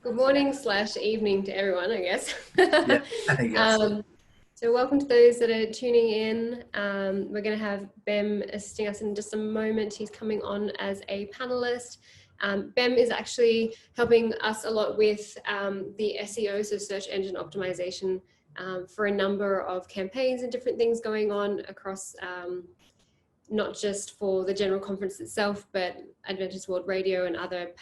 Good morning / evening to everyone, I guess. Yeah, I guess. So welcome to those that are tuning in. We're going to have Bem assisting us in just a moment. He's coming on as a panelist. Bem is actually helping us a lot with the SEO, so search engine optimization, for a number of campaigns and different things going on across not just for the general conference itself, but Adventist World Radio and other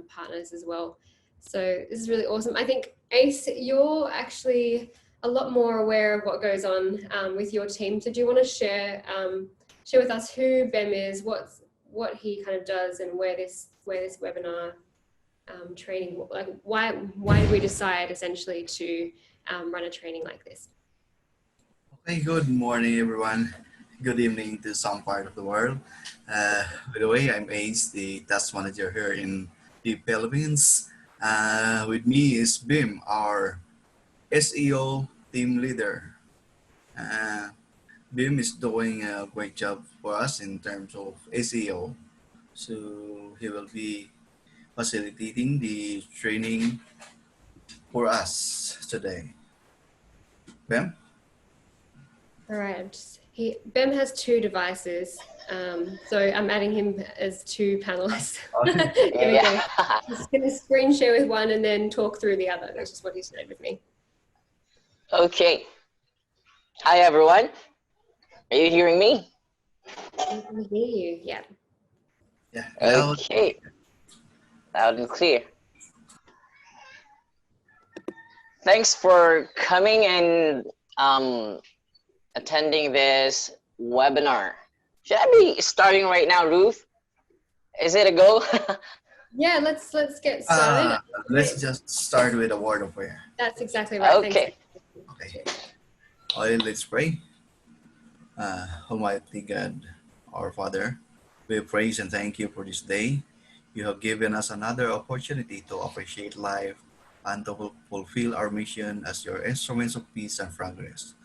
partners as well. So this is really awesome. I think, Ace, you're actually a lot more aware of what goes on with your team. So do you want to share with us who Bem is, what he kind of does, and where this webinar training, like why did we decide essentially to run a training like this? Okay, good morning, everyone. Good evening to some part of the world. By the way, I'm Ace, the task manager here in the Philippines. With me is Bim, our SEO team leader. Bim is doing a great job for us in terms of SEO. So he will be facilitating the training for us today. Bim? All right. Bem has 2 devices, so I'm adding him as 2 panelists. There we go. He's going to screen share with one and then talk through the other. That's just what he said with me. Okay. Hi, everyone. Are you hearing me? I can hear you, yeah. Yeah. Okay. Loud and clear. Thanks for coming and attending this webinar. Should I be starting right now, Ruth? Is it a go? Yeah, let's get started. Let's just start with a word of prayer. That's exactly right. Okay. Okay. All right, let's pray. Almighty God, our Father, we praise and thank you for this day. You have given us another opportunity to appreciate life and to fulfill our mission as your instruments of peace and progress.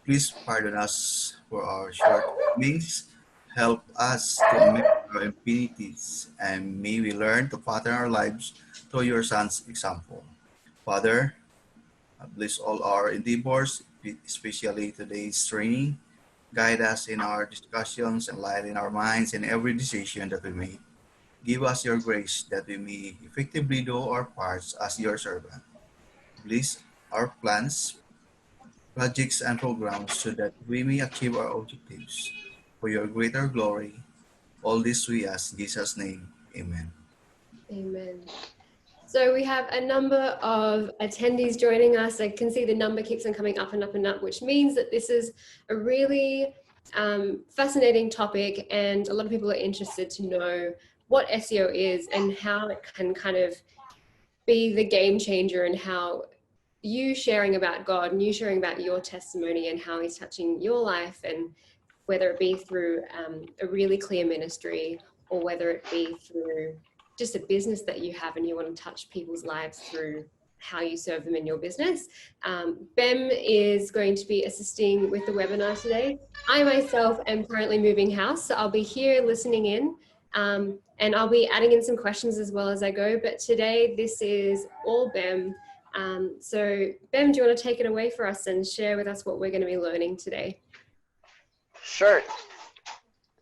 Please pardon us for our shortcomings. Help us to admit our impurities, and may we learn to pattern our lives through your Son's example. Father, bless all our endeavors, especially today's training. Guide us in our discussions, enlighten our minds in every decision that we make. Give us your grace that we may effectively do our parts as your servant. Bless our plans, projects, and programs so that we may achieve our objectives. For your greater glory, all this we ask in Jesus' name. Amen. Amen. So we have a number of attendees joining us. I can see the number keeps on coming up and up and up, which means that this is a really fascinating topic, and a lot of people are interested to know what SEO is and how it can kind of be the game changer, and how you sharing about God and you sharing about your testimony and how he's touching your life, and whether it be through a really clear ministry or whether it be through just a business that you have and you want to touch people's lives through how you serve them in your business. Bem is going to be assisting with the webinar today. I myself am currently moving house, so I'll be here listening in, and I'll be adding in some questions as well as I go. But today, this is all Bem. So Bem, do you want to take it away for us and share with us what we're going to be learning today? Sure.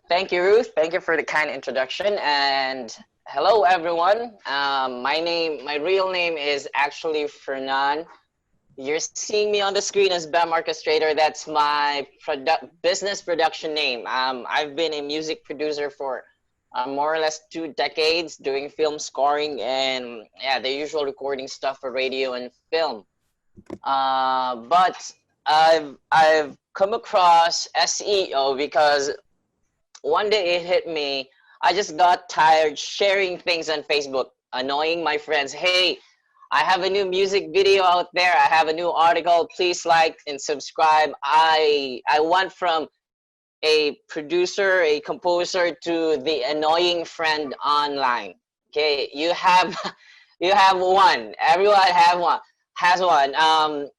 Thank you, Ruth. Thank you for the kind introduction. And hello, everyone. My real name is actually Fernan. You're seeing me on the screen as Bem Orchestrator. That's my business production name. I've been a music producer for more or less 2 decades, doing film scoring and the usual recording stuff for radio and film. But I've come across SEO because one day it hit me. I just got tired sharing things on Facebook, annoying my friends. Hey, I have a new music video out there. I have a new article. Please like and subscribe. I went from a producer, a composer, to the annoying friend online. Okay, you have one. Everyone has one.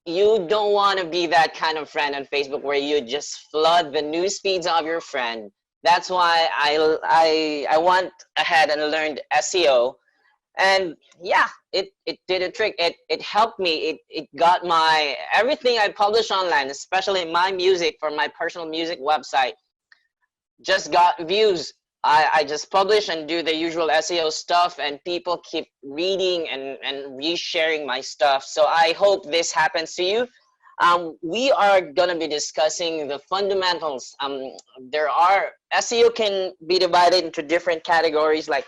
You don't want to be that kind of friend on Facebook where you just flood the news feeds of your friend. That's why I went ahead and learned SEO, And yeah, it did a trick. It helped me. It got my everything I publish online, especially my music for my personal music website, just got views. I just publish and do the usual SEO stuff, and people keep reading and resharing my stuff. So I hope this happens to you. We are going to be discussing the fundamentals. There are SEO can be divided into different categories, like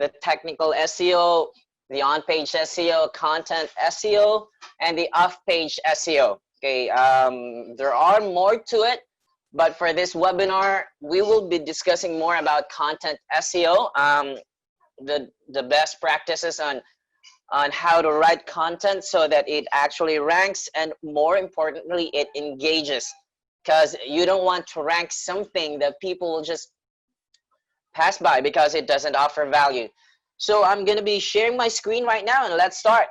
the technical SEO, the on-page SEO, content SEO, and the off-page SEO. Okay, there are more to it, but for this webinar, we will be discussing more about content SEO, the best practices on how to write content so that it actually ranks, and more importantly, it engages, because you don't want to rank something that people will just pass by because it doesn't offer value. So I'm going to be sharing my screen right now, and let's start.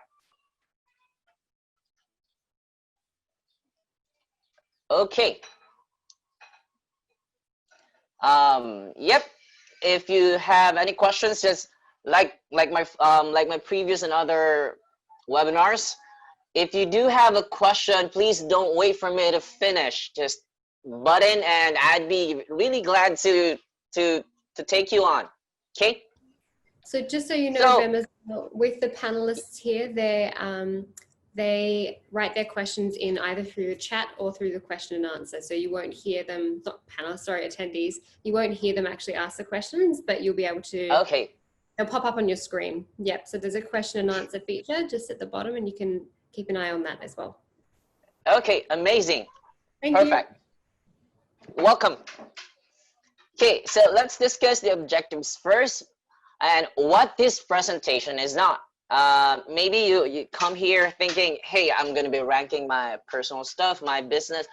Okay. Yep. If you have any questions, just like my previous and other webinars, if you do have a question, please don't wait for me to finish. Just butt in, and I'd be really glad to take you on. Okay. So just so you know, Bem, with the panelists here, they write their questions in either through the chat or through the question and answer. So you won't hear them, not panelists, sorry, attendees, you won't hear them actually ask the questions, but you'll be able to, okay, they'll pop up on your screen. Yep, so there's a question and answer feature just at the bottom, and you can keep an eye on that as well. Okay, amazing. Perfect. Welcome. Okay, so let's discuss the objectives first and what this presentation is not. Maybe you come here thinking, hey, I'm going to be ranking my personal stuff, my business,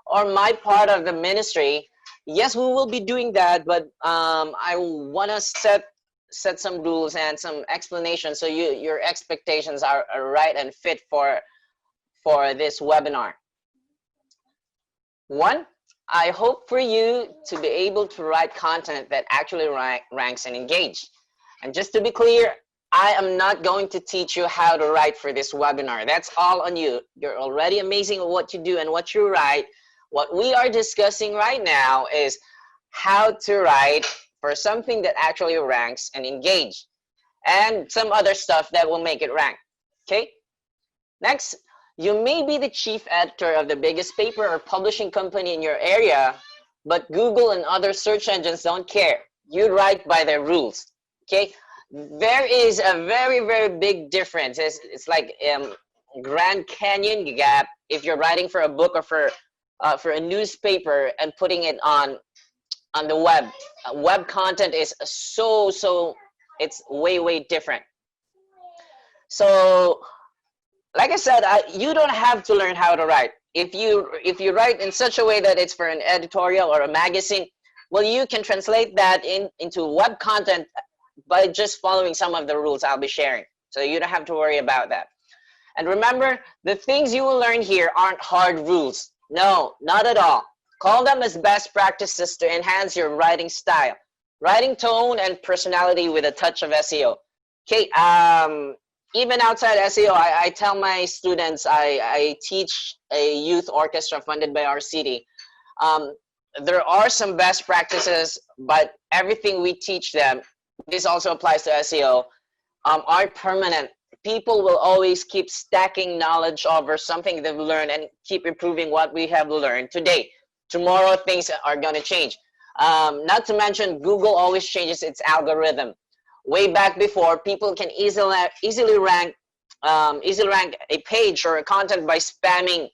or my part of the ministry. Yes, we will be doing that, but I want to set some rules and some explanations so your expectations are right and fit for this webinar. One, I hope for you to be able to write content that actually ranks and engage. And just to be clear, I am not going to teach you how to write for this webinar. That's all on you. You're already amazing at what you do and what you write. What we are discussing right now is how to write for something that actually ranks and engage, and some other stuff that will make it rank. Okay? Next, you may be the chief editor of the biggest paper or publishing company in your area, but Google and other search engines don't care. You write by their rules. Okay? There is a very, very big difference. It's like Grand Canyon gap if you're writing for a book or for a newspaper and putting it on the web. Web content is so it's way different. So like I said, you don't have to learn how to write. If you write in such a way that it's for an editorial or a magazine, well, you can translate that into web content by just following some of the rules I'll be sharing. So you don't have to worry about that. And remember, the things you will learn here aren't hard rules. No, not at all. Call them as best practices to enhance your writing style, writing tone, and personality with a touch of SEO. Okay, even outside SEO, I tell my students, I teach a youth orchestra funded by our city. There are some best practices, but everything we teach them, this also applies to SEO, are permanent. People will always keep stacking knowledge over something they've learned and keep improving what we have learned today. Tomorrow, things are going to change. Not to mention, Google always changes its algorithm. Way back before, people can easily rank a page or a content by spamming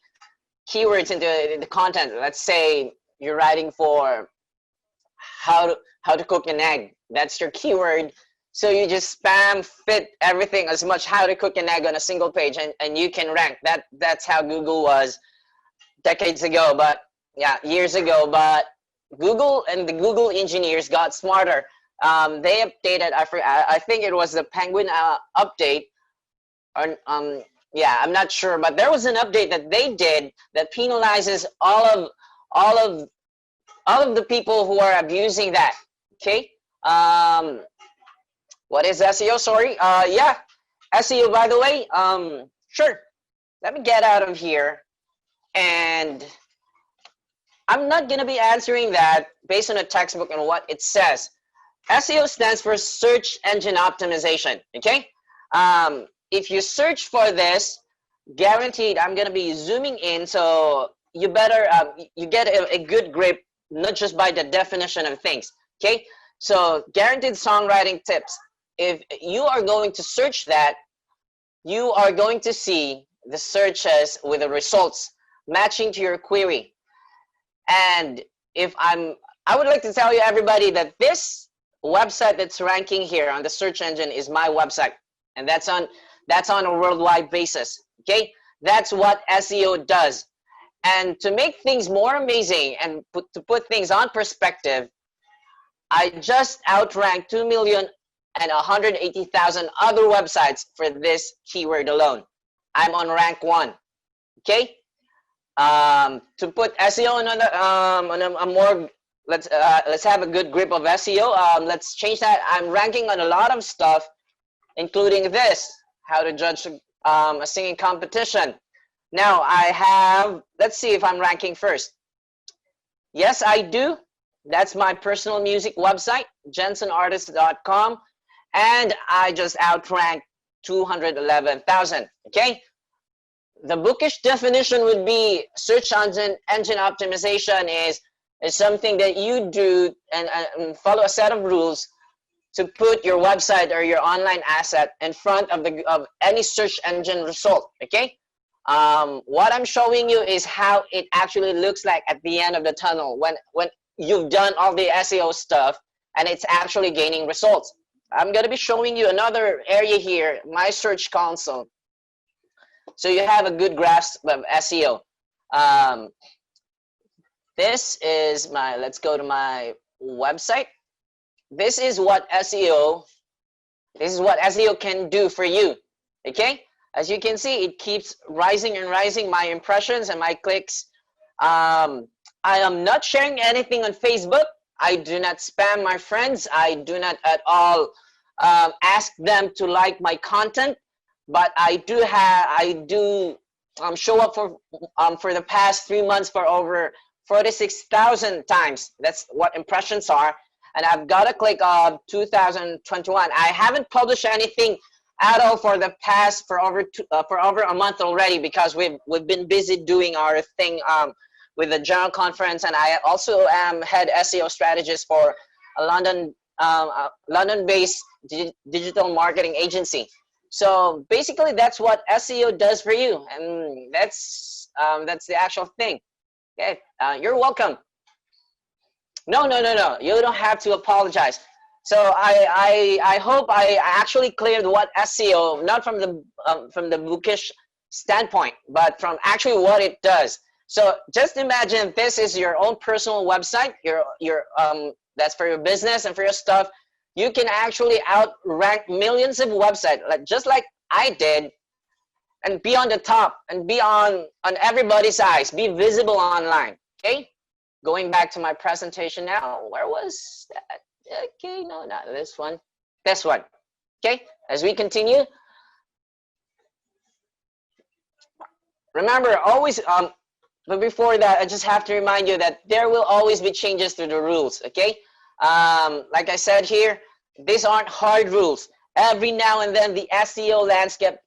keywords into the content. Let's say you're writing for how to cook an egg. That's your keyword. So you just spam fit everything as much how to cook an egg on a single page, and you can rank. That's how Google was decades ago, but yeah, years ago. But Google and the Google engineers got smarter. They updated, I think it was the Penguin update, or yeah, I'm not sure, but there was an update that they did that penalizes all of the people who are abusing that. Okay, What is SEO? Sorry. Yeah, SEO, by the way. Sure. Let me get out of here. And I'm not going to be answering that based on a textbook and what it says. SEO stands for search engine optimization. Okay. If you search for this, guaranteed, I'm going to be zooming in. So you better, you get a good grip, not just by the definition of things. Okay. So guaranteed songwriting tips. If you are going to search that, you are going to see the searches with the results matching to your query. And I would like to tell you, everybody, that this website that's ranking here on the search engine is my website, and that's on a worldwide basis. Okay, that's what SEO does. And to make things more amazing and to put things on perspective, I just outranked 2,180,000 other websites for this keyword alone. I'm on rank 1. Okay. To put SEO on a more, let's have a good grip of SEO. Let's change that. I'm ranking on a lot of stuff, including this: how to judge a singing competition. Now I have. Let's see if I'm ranking first. Yes, I do. That's my personal music website, jensonartist.com, and I just outranked 211,000. Okay. The bookish definition would be search engine optimization is something that you do and follow a set of rules to put your website or your online asset in front of any search engine result. Okay. What I'm showing you is how it actually looks like at the end of the tunnel when you've done all the SEO stuff and it's actually gaining results. I'm going to be showing you another area here, my search console, so you have a good grasp of SEO. This is let's go to my website. This is what SEO can do for you. Okay, as you can see, it keeps rising and rising, my impressions and my clicks. I am not sharing anything on Facebook. I do not spam my friends. I do not at all ask them to like my content. But I do show up for the past 3 months for over 46,000 times. That's what impressions are, and I've got a click of 2021. I haven't published anything at all for over a month already, because we've been busy doing our thing with the general conference, and I also am head SEO strategist for a London-based digital marketing agency. So basically, that's what SEO does for you, and that's the actual thing. Okay, you're welcome. No. You don't have to apologize. So I hope I actually cleared what SEO, not from the bookish standpoint, but from actually what it does. So just imagine this is your own personal website. That's for your business and for your stuff. You can actually outrank millions of websites, just like I did, and be on the top and be on everybody's eyes, be visible online. Okay, going back to my presentation now. Where was that? Okay, no, not this one. This one. Okay, as we continue, remember always. But before that, I just have to remind you that there will always be changes to the rules. Okay. Like I said here, these aren't hard rules. Every now and then the SEO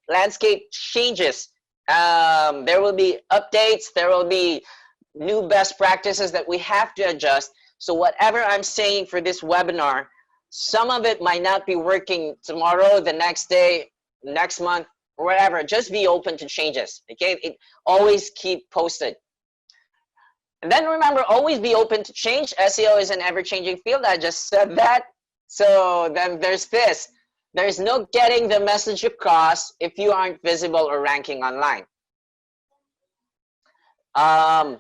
landscape changes. There will be updates, there will be new best practices that we have to adjust. So whatever I'm saying for this webinar, some of it might not be working tomorrow, the next day, next month, or whatever. Just be open to changes. Okay, always keep posted. And then remember, always be open to change. SEO is an ever-changing field. I just said that. So then there's this. There's no getting the message across if you aren't visible or ranking online. I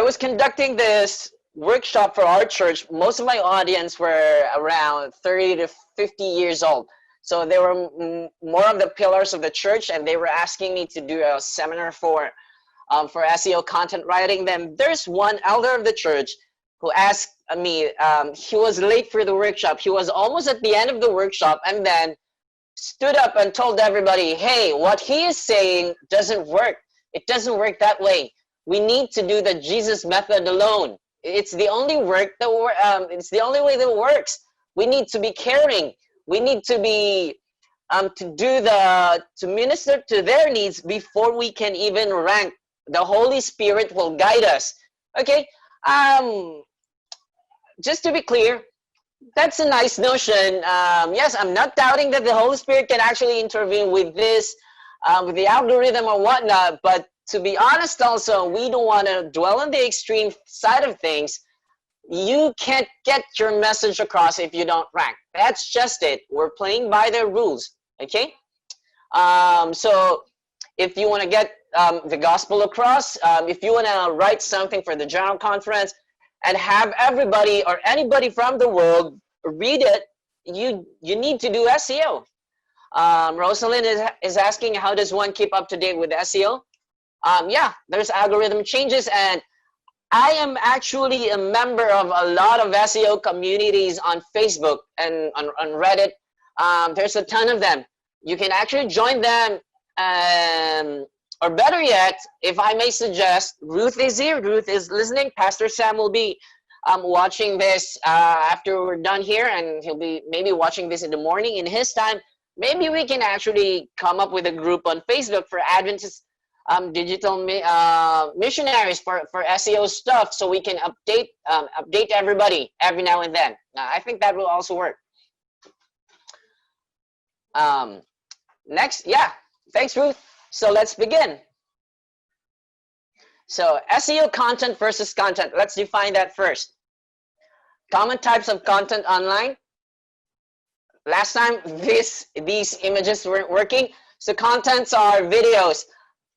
was conducting this workshop for our church. Most of my audience were around 30 to 50 years old. So they were more of the pillars of the church, and they were asking me to do a seminar for SEO content writing. Then there's one elder of the church who asked me. He was late for the workshop. He was almost at the end of the workshop, and then stood up and told everybody, hey, what he is saying doesn't work. It doesn't work that way. We need to do the Jesus method alone. It's the only it's the only way that works. We need to be caring. We need to be to minister to their needs before we can even rank. The Holy Spirit will guide us. Okay. Just to be clear, that's a nice notion. Yes, I'm not doubting that the Holy Spirit can actually intervene with this, with the algorithm or whatnot. But to be honest, also, we don't want to dwell on the extreme side of things. You can't get your message across if you don't rank. That's just it. We're playing by their rules. Okay. So if you want to get the gospel across, if you want to write something for the general conference and have everybody or anybody from the world read it, you need to do SEO. Rosalind is asking, how does one keep up to date with SEO? Yeah, there's algorithm changes, and I am actually a member of a lot of SEO communities on Facebook and on Reddit. There's a ton of them. You can actually join them, or better yet, if I may suggest, Ruth is here. Ruth is listening. Pastor Sam will be watching this after we're done here, and he'll be maybe watching this in the morning in his time. Maybe we can actually come up with a group on Facebook for Adventist digital missionaries for SEO stuff, so we can update everybody every now and then. I think that will also work. Next, yeah, thanks, Ruth. So let's begin. So SEO content versus content. Let's define that first. Common types of content online. Last time these images weren't working. So contents are videos.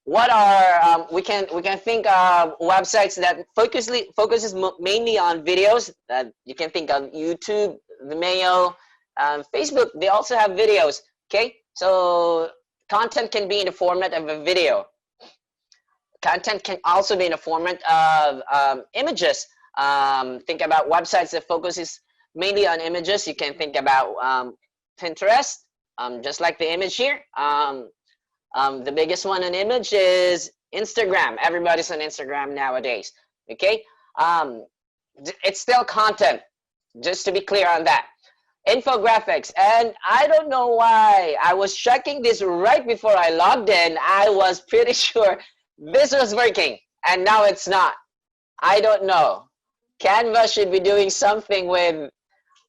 What are we can think of websites that focuses mainly on videos. You can think of YouTube, Vimeo, Facebook. They also have videos. Okay, so content can be in the format of a video. Content can also be in the format of images. Think about websites that focuses mainly on images. You can think about Pinterest, just like the image here. The biggest one in image is Instagram. Everybody's on Instagram nowadays. Okay, it's still content. Just to be clear on that. Infographics, and I don't know why. I was checking this right before I logged in. I was pretty sure this was working, and now it's not. I don't know. Canva should be doing something with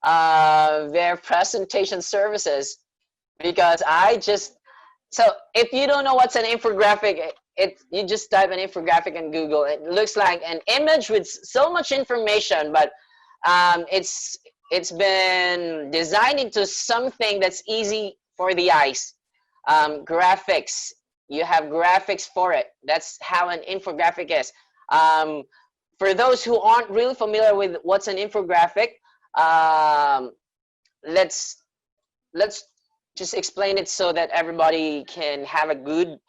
their presentation services, because so if you don't know what's an infographic, you just type an infographic in Google. It looks like an image with so much information, but it's been designed into something that's easy for the eyes. Graphics, you have graphics for it. That's how an infographic is. For those who aren't really familiar with what's an infographic, let's just explain it so that everybody can have a good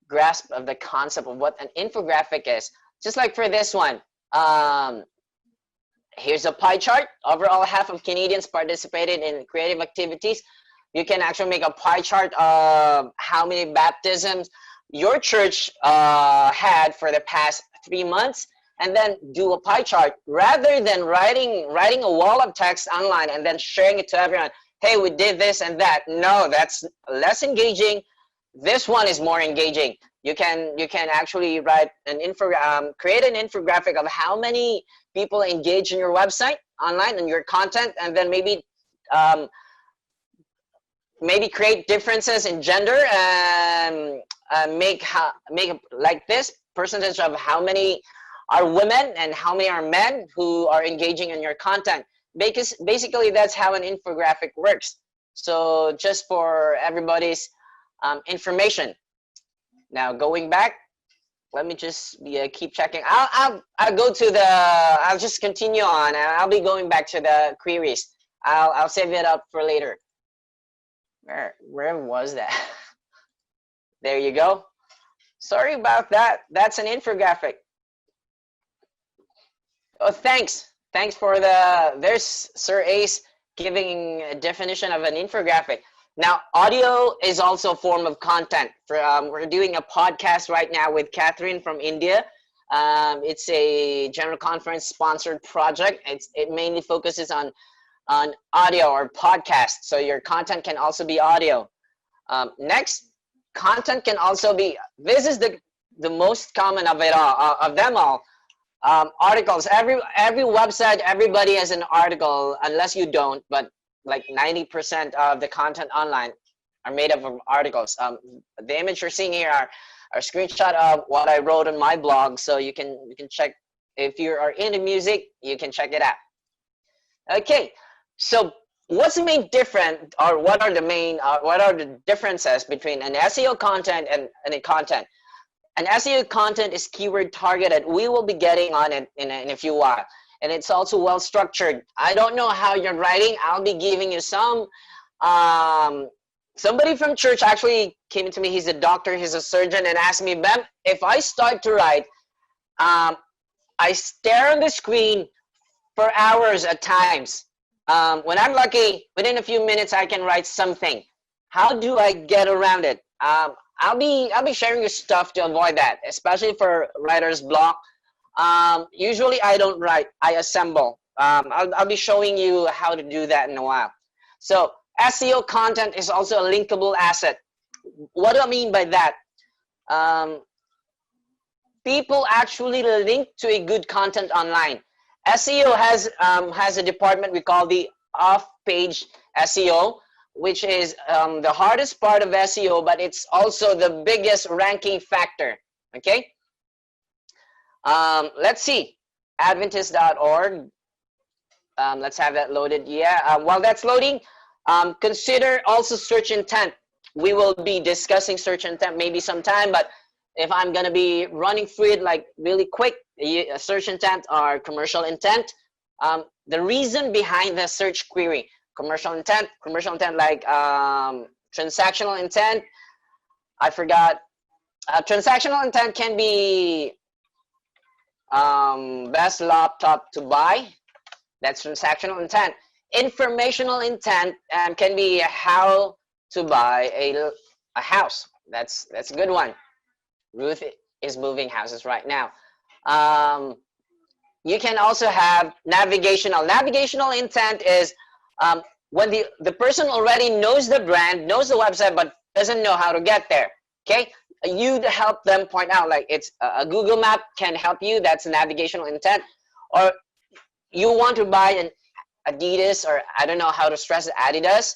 grasp of the concept of what an infographic is. Just like for this one, here's a pie chart. Overall, half of Canadians participated in creative activities. You can actually make a pie chart of how many baptisms your church had for the past 3 months, and then do a pie chart rather than writing a wall of text online and then sharing it to everyone. Hey, we did this and that. No, that's less engaging. This one is more engaging. You can actually write create an infographic of how many people engage in your website online and your content, and then maybe create differences in gender and make like this percentage of how many are women and how many are men who are engaging in your content. Because basically that's how an infographic works. So just for everybody's information. Now going back, let me just keep checking. I'll just continue on. I'll be going back to the queries. I'll save it up for later. Where was that? There you go. Sorry about that. That's an infographic. Oh, thanks. Thanks for there's Sir Ace giving a definition of an infographic. Now, audio is also a form of content. We're doing a podcast right now with Catherine from India. It's a general conference sponsored project. It mainly focuses on audio or podcast. So your content can also be audio. Next, content can also be, this is the most common of it all, of them all. Articles. Every website, everybody has an article, unless you don't, but like 90% of the content online are made up of articles. The image you're seeing here are a screenshot of what I wrote on my blog, so you can check. If you are into music, you can check it out. Okay, so what's the main difference, or what are the differences between an SEO content and a content? An SEO content is keyword targeted. We will be getting on it in a few while. And it's also well structured. I don't know how you're writing. I'll be giving you some. Somebody from church actually came to me. He's a doctor, he's a surgeon, and asked me, Bem, if I start to write, I stare on the screen for hours at times. When I'm lucky, within a few minutes, I can write something. How do I get around it? I'll be sharing you stuff to avoid that, especially for writer's block. Usually I don't write, I assemble. I'll be showing you how to do that in a while. So SEO content is also a linkable asset. What do I mean by that? People actually link to a good content online. SEO has a department we call the off-page SEO, which is the hardest part of SEO, but it's also the biggest ranking factor. Okay. Let's see, Adventist.org. Let's have that loaded. Yeah. While that's loading, consider also search intent. We will be discussing search intent maybe sometime, but if I'm gonna be running through it like really quick, search intent or commercial intent. The reason behind the search query, commercial intent like transactional intent. I forgot. Transactional intent can be best laptop to buy. That's transactional intent. Informational intent can be how to buy a house. That's a good one. Ruth is moving houses right now. You can also have navigational. Navigational intent is when the person already knows the brand, knows the website, but doesn't know how to get there. Okay, you help them point out, like it's a Google map can help you. That's navigational intent. Or you want to buy an Adidas, or I don't know how to stress it, Adidas.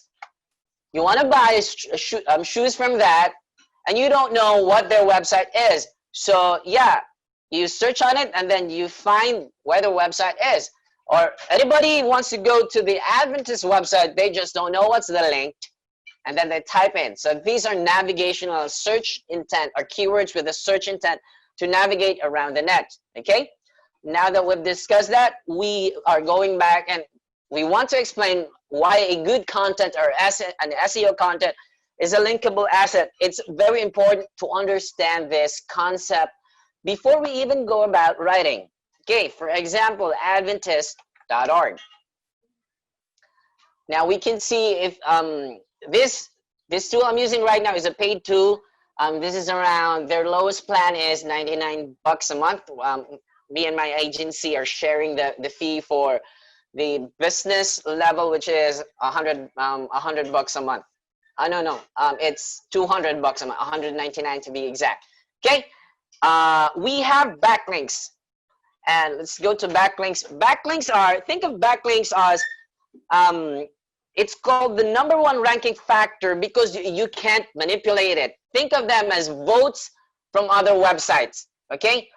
You want to buy shoes from that, and you don't know what their website is. So yeah, you search on it and then you find where the website is. Or anybody wants to go to the Adventist website, they just don't know what's the link, and then they type in. So these are navigational search intent, or keywords with a search intent to navigate around the net. Okay, now that we've discussed that, we are going back and we want to explain why a good content or an SEO content is a linkable asset. It's very important to understand this concept before we even go about writing. Okay, for example, Adventist.org. Now we can see if this tool I'm using right now is a paid tool. This is around, their lowest plan is $99 a month. Me and my agency are sharing the fee for the business level, which is $100 a month. No, it's $200 a month, $199 to be exact. Okay, we have backlinks, and let's go to backlinks. Backlinks are, think of backlinks as it's called the #1 ranking factor because you can't manipulate it. Think of them as votes from other websites. Okay,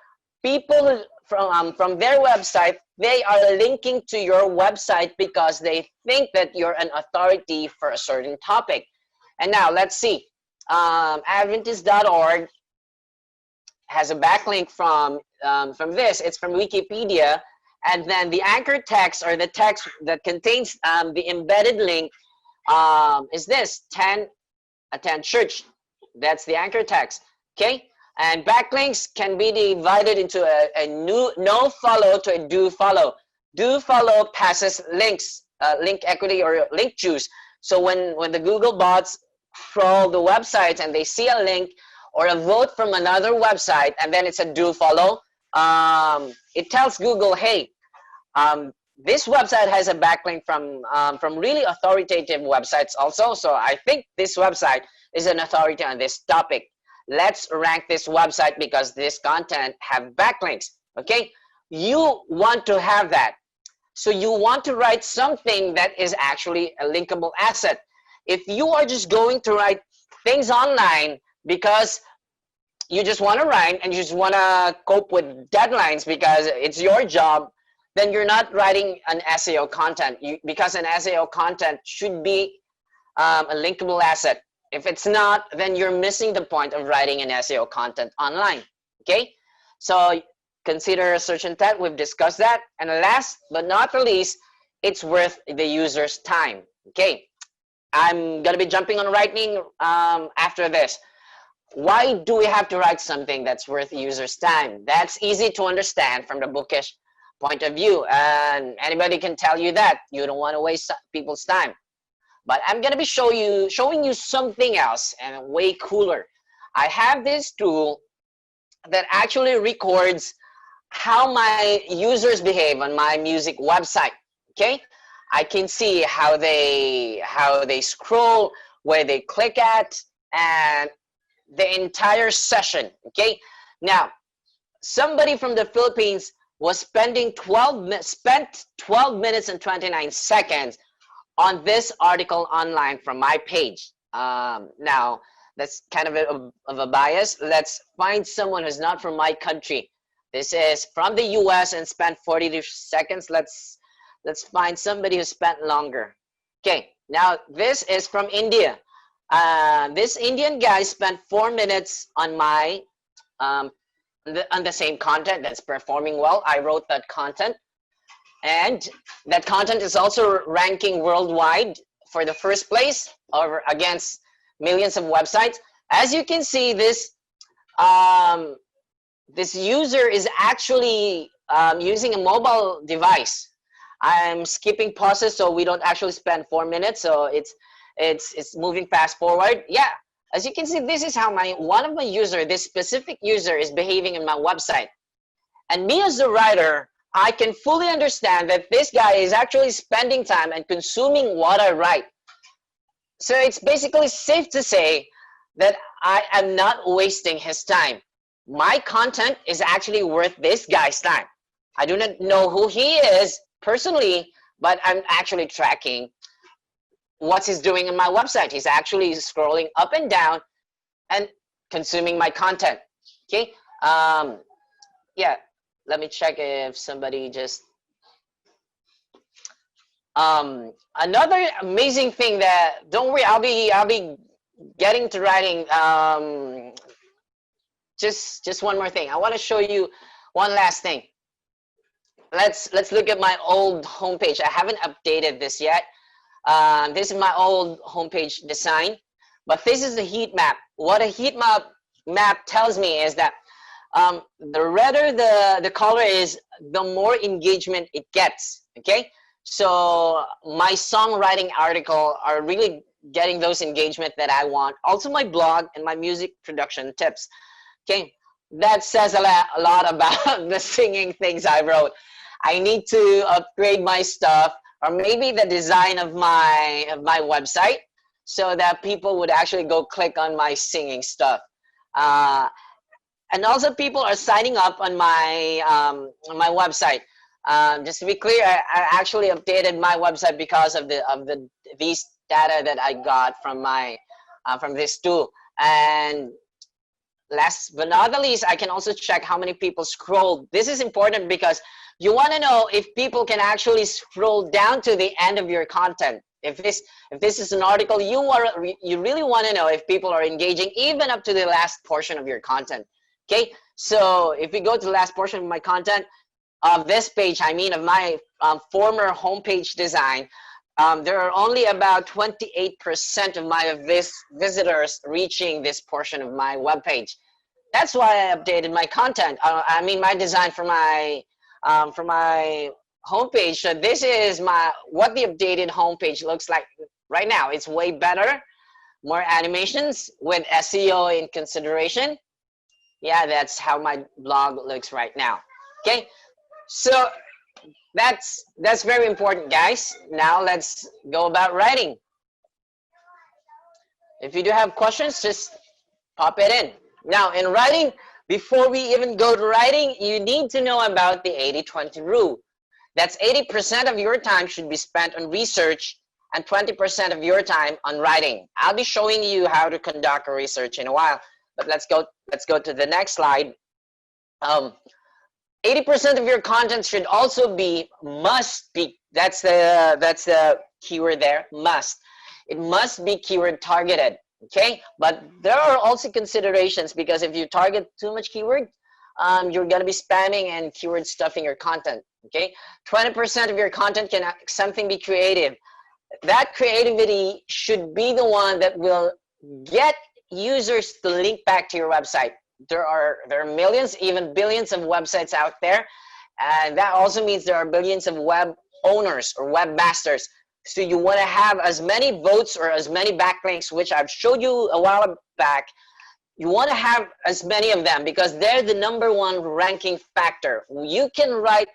people from their website, they are linking to your website because they think that you're an authority for a certain topic. And now let's see, Adventist.org has a backlink from this. It's from Wikipedia, and then the anchor text, or the text that contains the embedded link, is this: attend church. That's the anchor text. Okay, and backlinks can be divided into a no follow to a do follow. Do follow passes links, link equity or link juice. So when the Google bots scroll the websites and they see a link or a vote from another website, and then it's a do follow, it tells Google, hey, this website has a backlink from really authoritative websites also. So I think this website is an authority on this topic. Let's rank this website because this content have backlinks. Okay, you want to have that. So you want to write something that is actually a linkable asset. If you are just going to write things online because you just want to write and you just want to cope with deadlines because it's your job, then you're not writing an SEO content. Because an SEO content should be a linkable asset. If it's not, then you're missing the point of writing an SEO content online. Okay, so consider search intent. We've discussed that. And last but not the least, it's worth the user's time. Okay, I'm gonna be jumping on writing after this. Why do we have to write something that's worth users' time? That's easy to understand from the bookish point of view, and anybody can tell you that you don't want to waste people's time. But I'm gonna be showing you something else and way cooler. I have this tool that actually records how my users behave on my music website. Okay, I can see how they scroll, where they click at, and the entire session. Okay, now somebody from the Philippines was spent 12 minutes and 29 seconds on this article online from my page. Now that's kind of a bias. Let's find someone who's not from my country. This is from the US and spent 40 seconds. Let's find somebody who spent longer. Okay, now this is from India. This Indian guy spent 4 minutes on my on the same content that's performing well. I wrote that content, and that content is also ranking worldwide for the first place over against millions of websites. As you can see, this this user is actually using a mobile device. I'm skipping pauses so we don't actually spend 4 minutes. So it's moving fast forward. Yeah, as you can see, this is how one of my user, this specific user, is behaving in my website. And me as the writer, I can fully understand that this guy is actually spending time and consuming what I write. So it's basically safe to say that I am not wasting his time. My content is actually worth this guy's time. I do not know who he is personally, but I'm actually tracking what he's doing on my website. He's actually scrolling up and down and consuming my content. Okay, yeah, let me check if somebody just another amazing thing that, don't worry, I'll be getting to writing. Just one more thing. I want to show you one last thing. Let's look at my old homepage. I haven't updated this yet. This is my old homepage design, but this is the heat map. What a heat map tells me is that the redder the color is, the more engagement it gets. Okay, so my songwriting article are really getting those engagement that I want. Also my blog and my music production tips. Okay, that says a lot about the singing things I wrote. I need to upgrade my stuff, or maybe the design of my website, so that people would actually go click on my singing stuff. And also people are signing up on my website. Just to be clear, I actually updated my website because of these data that I got from from this tool. And last but not the least, I can also check how many people scrolled. This is important because you want to know if people can actually scroll down to the end of your content. If this is an article, you really want to know if people are engaging even up to the last portion of your content. Okay, so if we go to the last portion of my content of this page, I mean of my former homepage design, there are only about 28% of my visitors reaching this portion of my webpage. That's why I updated my content. I mean my design for my homepage. So this is what the updated homepage looks like right now. It's way better, more animations with SEO in consideration. Yeah, that's how my blog looks right now. Okay, so that's very important, guys. Now let's go about writing. If you do have questions, just pop it in. Now, in writing, before we even go to writing, you need to know about the 80-20 rule. That's 80% of your time should be spent on research and 20% of your time on writing. I'll be showing you how to conduct a research in a while, but let's go to the next slide. 80% of your content should also be, must be, that's the keyword there, must. It must be keyword targeted, okay? But there are also considerations, because if you target too much keyword, you're gonna be spamming and keyword stuffing your content, okay? 20% of your content can something be creative. That creativity should be the one that will get users to link back to your website. There are millions, even billions of websites out there, and that also means there are billions of web owners or webmasters. So you want to have as many votes or as many backlinks, which I've showed you a while back. You want to have as many of them because they're the #1 ranking factor. You can write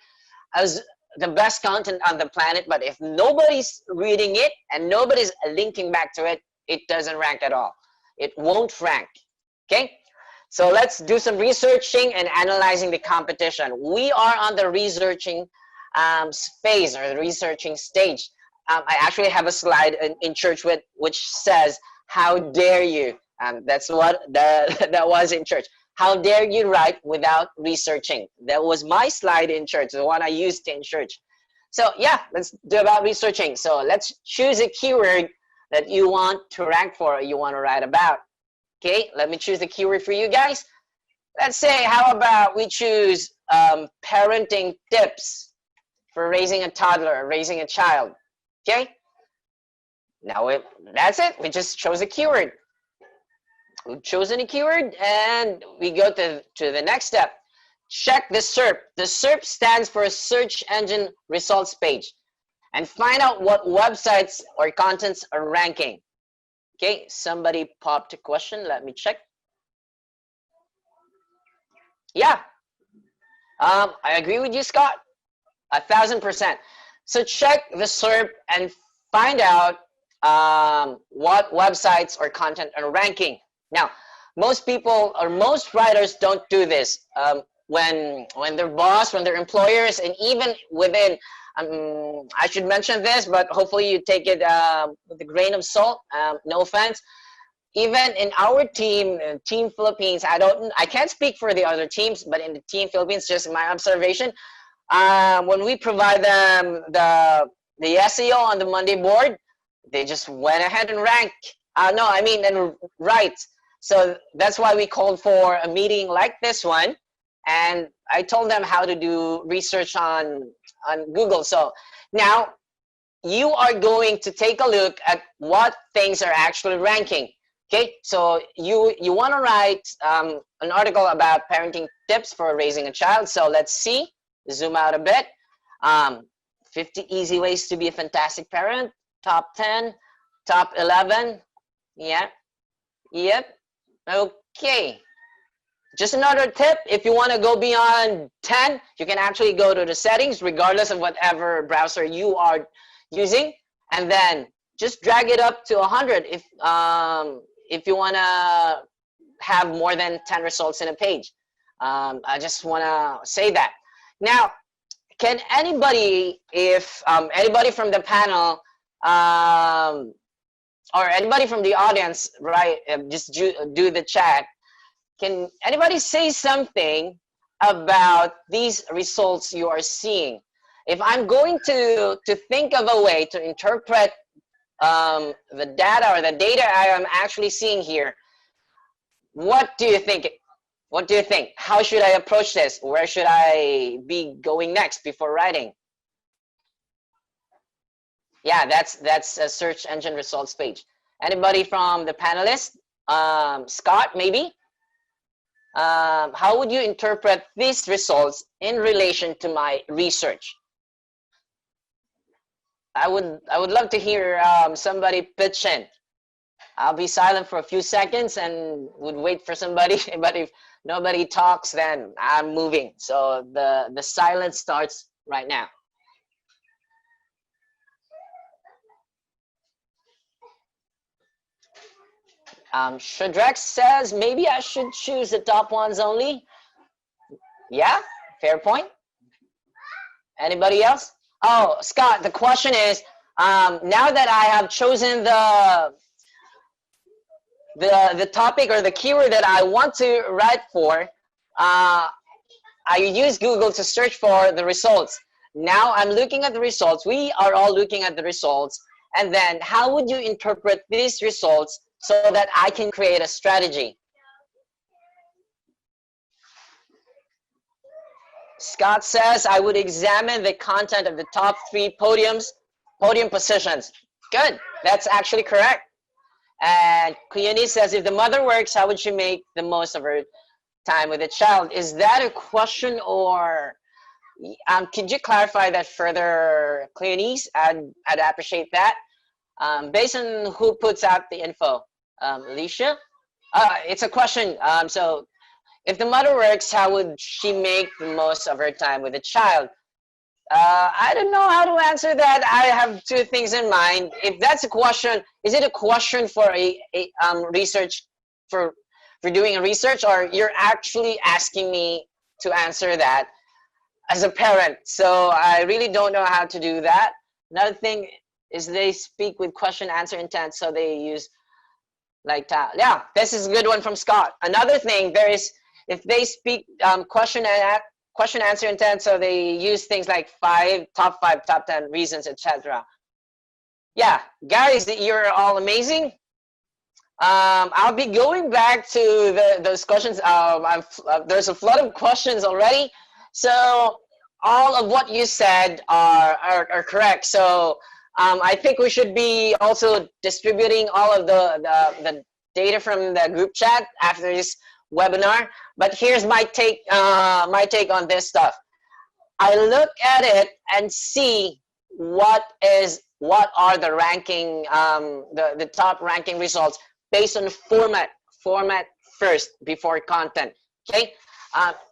as the best content on the planet, but if nobody's reading it and nobody's linking back to it, it doesn't rank at all. It won't rank, okay? So let's do some researching and analyzing the competition. We are on the researching phase, or the researching stage. I actually have a slide in church which says, "How dare you?" That's what that was in church. How dare you write without researching? That was my slide in church, the one I used in church. So yeah, let's do about researching. So let's choose a keyword that you want to rank for, or you want to write about. Okay, let me choose the keyword for you guys. Let's say, how about we choose parenting tips for raising a toddler, raising a child. Okay, now that's it. We just chose a keyword. We've chosen a keyword, and we go to the next step. Check the SERP. The SERP stands for Search Engine Results Page, and find out what websites or contents are ranking. Okay, somebody popped a question. Let me check. Yeah, I agree with you, Scott. 1000%. So check the SERP and find out what websites or content are ranking. Now, most people or most writers don't do this. When their boss, when their employers, and even within, I should mention this, but hopefully you take it with a grain of salt. No offense. Even in our team, Team Philippines, I can't speak for the other teams, but in the Team Philippines, just my observation, when we provide them the SEO on the Monday board, they just went ahead and ranked. And write. So that's why we called for a meeting like this one, and I told them how to do research on Google. So now you are going to take a look at what things are actually ranking. Okay, so you want to write an article about parenting tips for raising a child. So let's see, zoom out a bit. 50 easy ways to be a fantastic parent. Top 10, top 11. Yeah, yep. Okay. Just another tip, if you want to go beyond 10, you can actually go to the settings, regardless of whatever browser you are using, and then just drag it up to 100 if you want to have more than 10 results in a page. I just want to say that. Now, can anybody, if anybody from the panel or anybody from the audience, right, just do the chat. Can anybody say something about these results you are seeing? If I'm going to think of a way to interpret the data or the data I am actually seeing here, what do you think? What do you think? How should I approach this? Where should I be going next before writing? Yeah, that's a search engine results page. Anybody from the panelists? Scott, maybe? How would you interpret these results in relation to my research? I would love to hear somebody pitch in. I'll be silent for a few seconds and would wait for somebody. But if nobody talks, then I'm moving. So the silence starts right now. Shadrach says maybe I should choose the top ones only. Yeah, fair point. Anybody else? Oh, Scott, the question is, now that I have chosen the topic or the keyword that I want to write for, I use Google to search for the results. Now I'm looking at the results. We are all looking at the results. And then how would you interpret these results so that I can create a strategy? Scott says, I would examine the content of the top 3 podium positions. Good, that's actually correct. And Cleone says, if the mother works, how would she make the most of her time with the child? Is that a question, or could you clarify that further, Cleone? I'd appreciate that. Based on who puts out the info, Alicia? It's a question. So if the mother works, how would she make the most of her time with the child? I don't know how to answer that. I have 2 things in mind. If that's a question, is it a question for a research, for doing a research, or you're actually asking me to answer that as a parent? So I really don't know how to do that. Another thing is they speak with question answer intent, so they use like that. Yeah, this is a good one from Scott. Another thing, there is, if they speak question answer intent, so they use things like top 5, top 10 reasons, etc. Yeah, guys, you're all amazing. I'll be going back to those questions. There's a flood of questions already, so all of what you said are correct. So I think we should be also distributing all of the data from the group chat after this webinar. But here's my take on this stuff. I look at it and see what are the ranking, the top ranking results based on format first before content. Okay,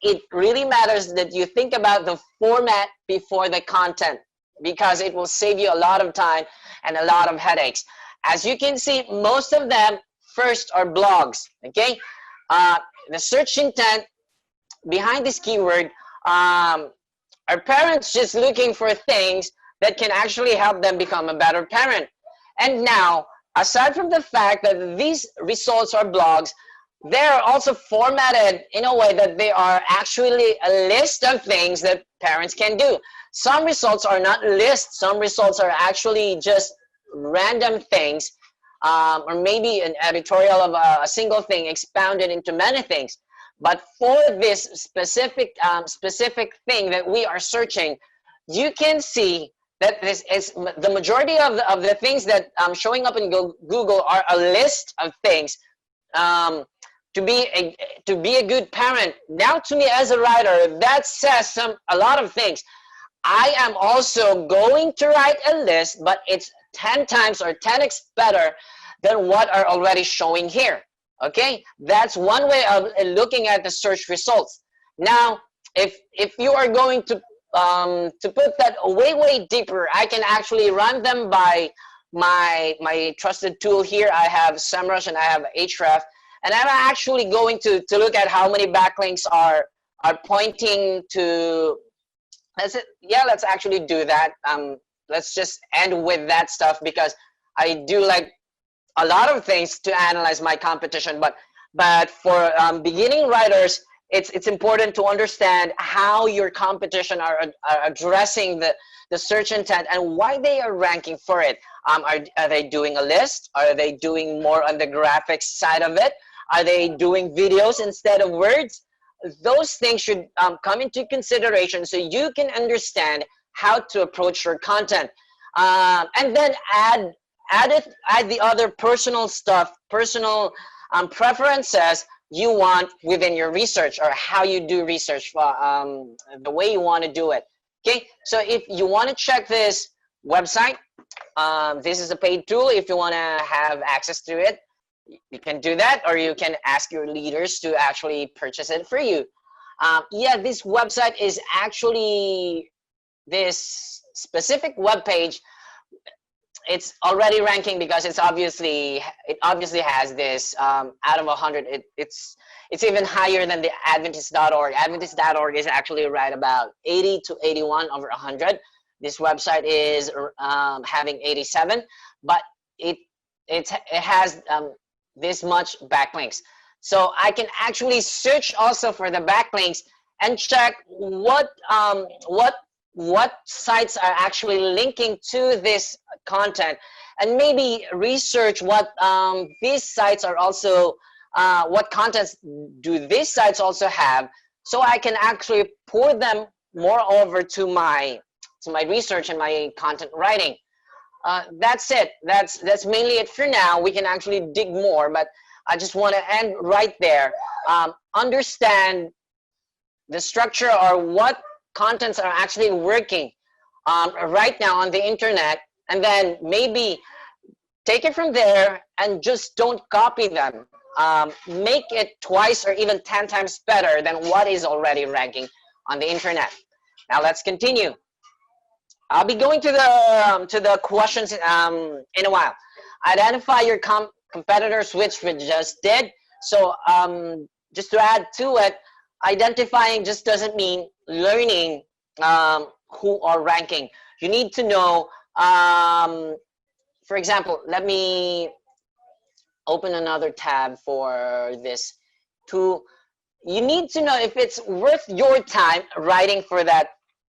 it really matters that you think about the format before the content, because it will save you a lot of time and a lot of headaches. As you can see, most of them first are blogs. Okay, the search intent behind this keyword are parents just looking for things that can actually help them become a better parent. And now, aside from the fact that these results are blogs, they're also formatted in a way that they are actually a list of things that parents can do. Some results are not lists. Some results are actually just random things, or maybe an editorial of a single thing expounded into many things. But for this specific thing that we are searching, you can see that this is the majority of the things that showing up in Google are a list of things to be a good parent. Now, to me as a writer, that says a lot of things. I am also going to write a list, but it's 10 times or 10x better than what are already showing here. Okay, that's one way of looking at the search results. Now, if you are going to put that way deeper, I can actually run them by my trusted tool here. I have SEMrush and I have Ahrefs, and I'm actually going to look at how many backlinks are pointing to. Let's actually do that. Let's just end with that stuff, because I do like a lot of things to analyze my competition, but for beginning writers, it's important to understand how your competition are addressing the search intent and why they are ranking for it. Are they doing a list? Are they doing more on the graphics side of it? Are they doing videos instead of words? Those things should come into consideration so you can understand how to approach your content, and then add the other personal stuff, personal preferences you want within your research, or how you do research, the way you want to do it. Okay, so if you want to check this website, This is a paid tool. If you want to have access to it, you can do that, or you can ask your leaders to actually purchase it for you. Yeah, this website is actually, this specific web page, it's already ranking because it obviously has this out of 100. It's even higher than the Adventist.org. Adventist.org is actually right about 80 to 81 over 100. This website is having 87, but it has this much backlinks. So I can actually search also for the backlinks and check what sites are actually linking to this content, and maybe research what these sites are also, what contents do these sites also have, so I can actually pour them more over to my research and my content writing. That's it. That's mainly it for now. We can actually dig more, but I just want to end right there. Understand the structure, or what contents are actually working right now on the internet, and then maybe take it from there and just don't copy them. Make it twice or even 10 times better than what is already ranking on the internet. Now let's continue. I'll be going to the questions in a while. Identify your competitors, which we just did. So just to add to it, identifying just doesn't mean learning who are ranking. You need to know, for example, let me open another tab for this tool. You need to know if it's worth your time writing for that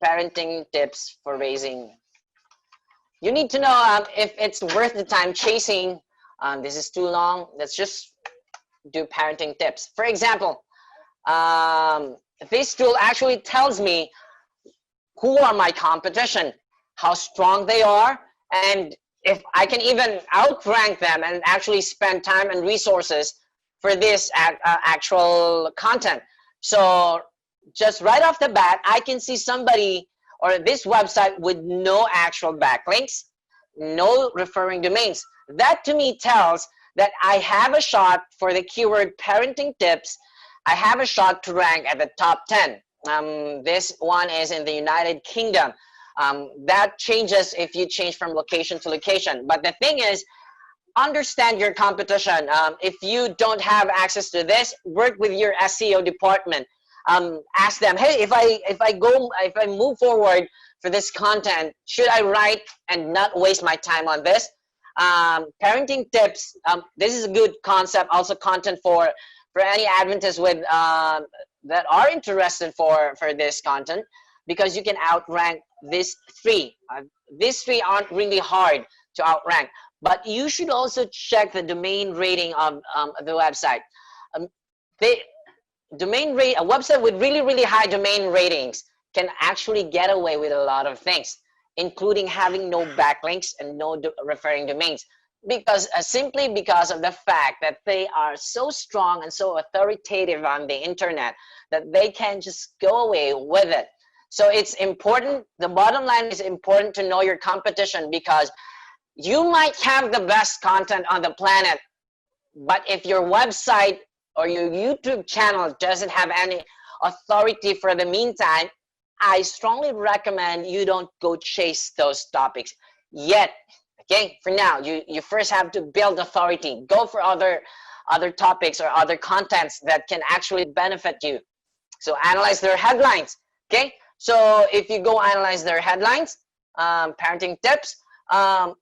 parenting tips for raising. You need to know if it's worth the time chasing. This is too long. Let's just do parenting tips. For example, this tool actually tells me who are my competition, how strong they are, and if I can even outrank them and actually spend time and resources for this actual content. So just right off the bat, I can see somebody or this website with no actual backlinks, no referring domains. That to me tells that I have a shot for the keyword parenting tips. I have a shot to rank at the top 10. This one is in the United Kingdom. That changes if you change from location to location. But the thing is, understand your competition. If you don't have access to this, work with your SEO department. Ask them, hey, if I move forward for this content, should I write and not waste my time on this? Parenting tips. This is a good concept. Also, content for any Adventists with that are interested for this content, because you can outrank these three. These three aren't really hard to outrank, but you should also check the domain rating of the website. A website with really high domain ratings can actually get away with a lot of things, including having no backlinks and no referring domains, because simply because of the fact that they are so strong and so authoritative on the internet that they can just go away with it. So it's important. The bottom line is important to know your competition, because you might have the best content on the planet, but if your website or your YouTube channel doesn't have any authority for the meantime, I strongly recommend you don't go chase those topics yet. Okay, for now, you first have to build authority. Go for other topics or other contents that can actually benefit you. So analyze their headlines. Okay, so if you go analyze their headlines, parenting tips,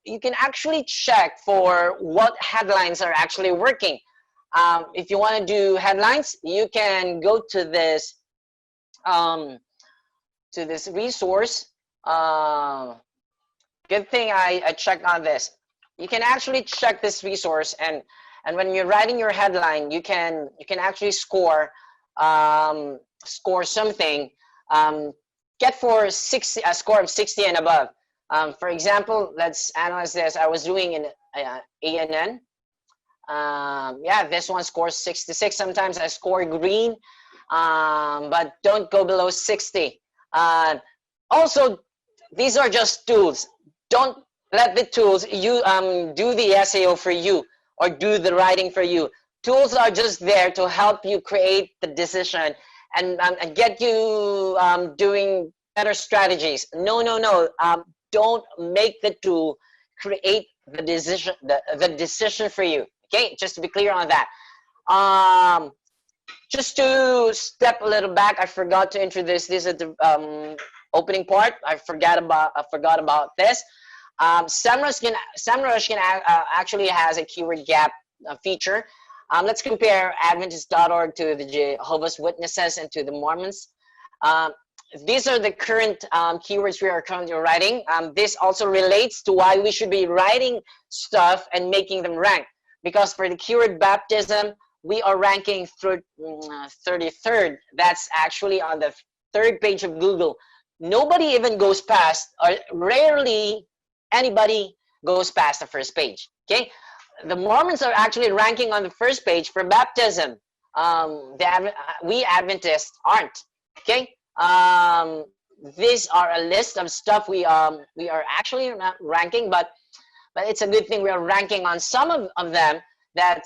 you can actually check for what headlines are actually working. If you want to do headlines, you can go to this resource. Good thing I checked on this. You can actually check this resource, and when you're writing your headline, you can actually score something. Get for 60, a score of 60 and above. For example, let's analyze this. I was doing in ANN. Yeah, this one scores 66. Sometimes I score green, but don't go below 60. Also, these are just tools. Don't let the tools do the SEO for you or do the writing for you. Tools are just there to help you create the decision and get you doing better strategies. No, don't make the tool create the decision for you. Okay, just to be clear on that. Just to step a little back, I forgot to introduce this at the opening part. I forgot about this. SEMrush actually has a keyword gap feature. Let's compare Adventist.org to the Jehovah's Witnesses and to the Mormons. These are the current keywords we are currently writing. This also relates to why we should be writing stuff and making them rank. Because for the keyword baptism, we are ranking 33rd. That's actually on the 3rd page of Google. Nobody even goes past, or rarely anybody goes past the 1st page. Okay, the Mormons are actually ranking on the 1st page for baptism. We Adventists aren't. Okay, these are a list of stuff we are actually not ranking, but it's a good thing we are ranking on some of them. That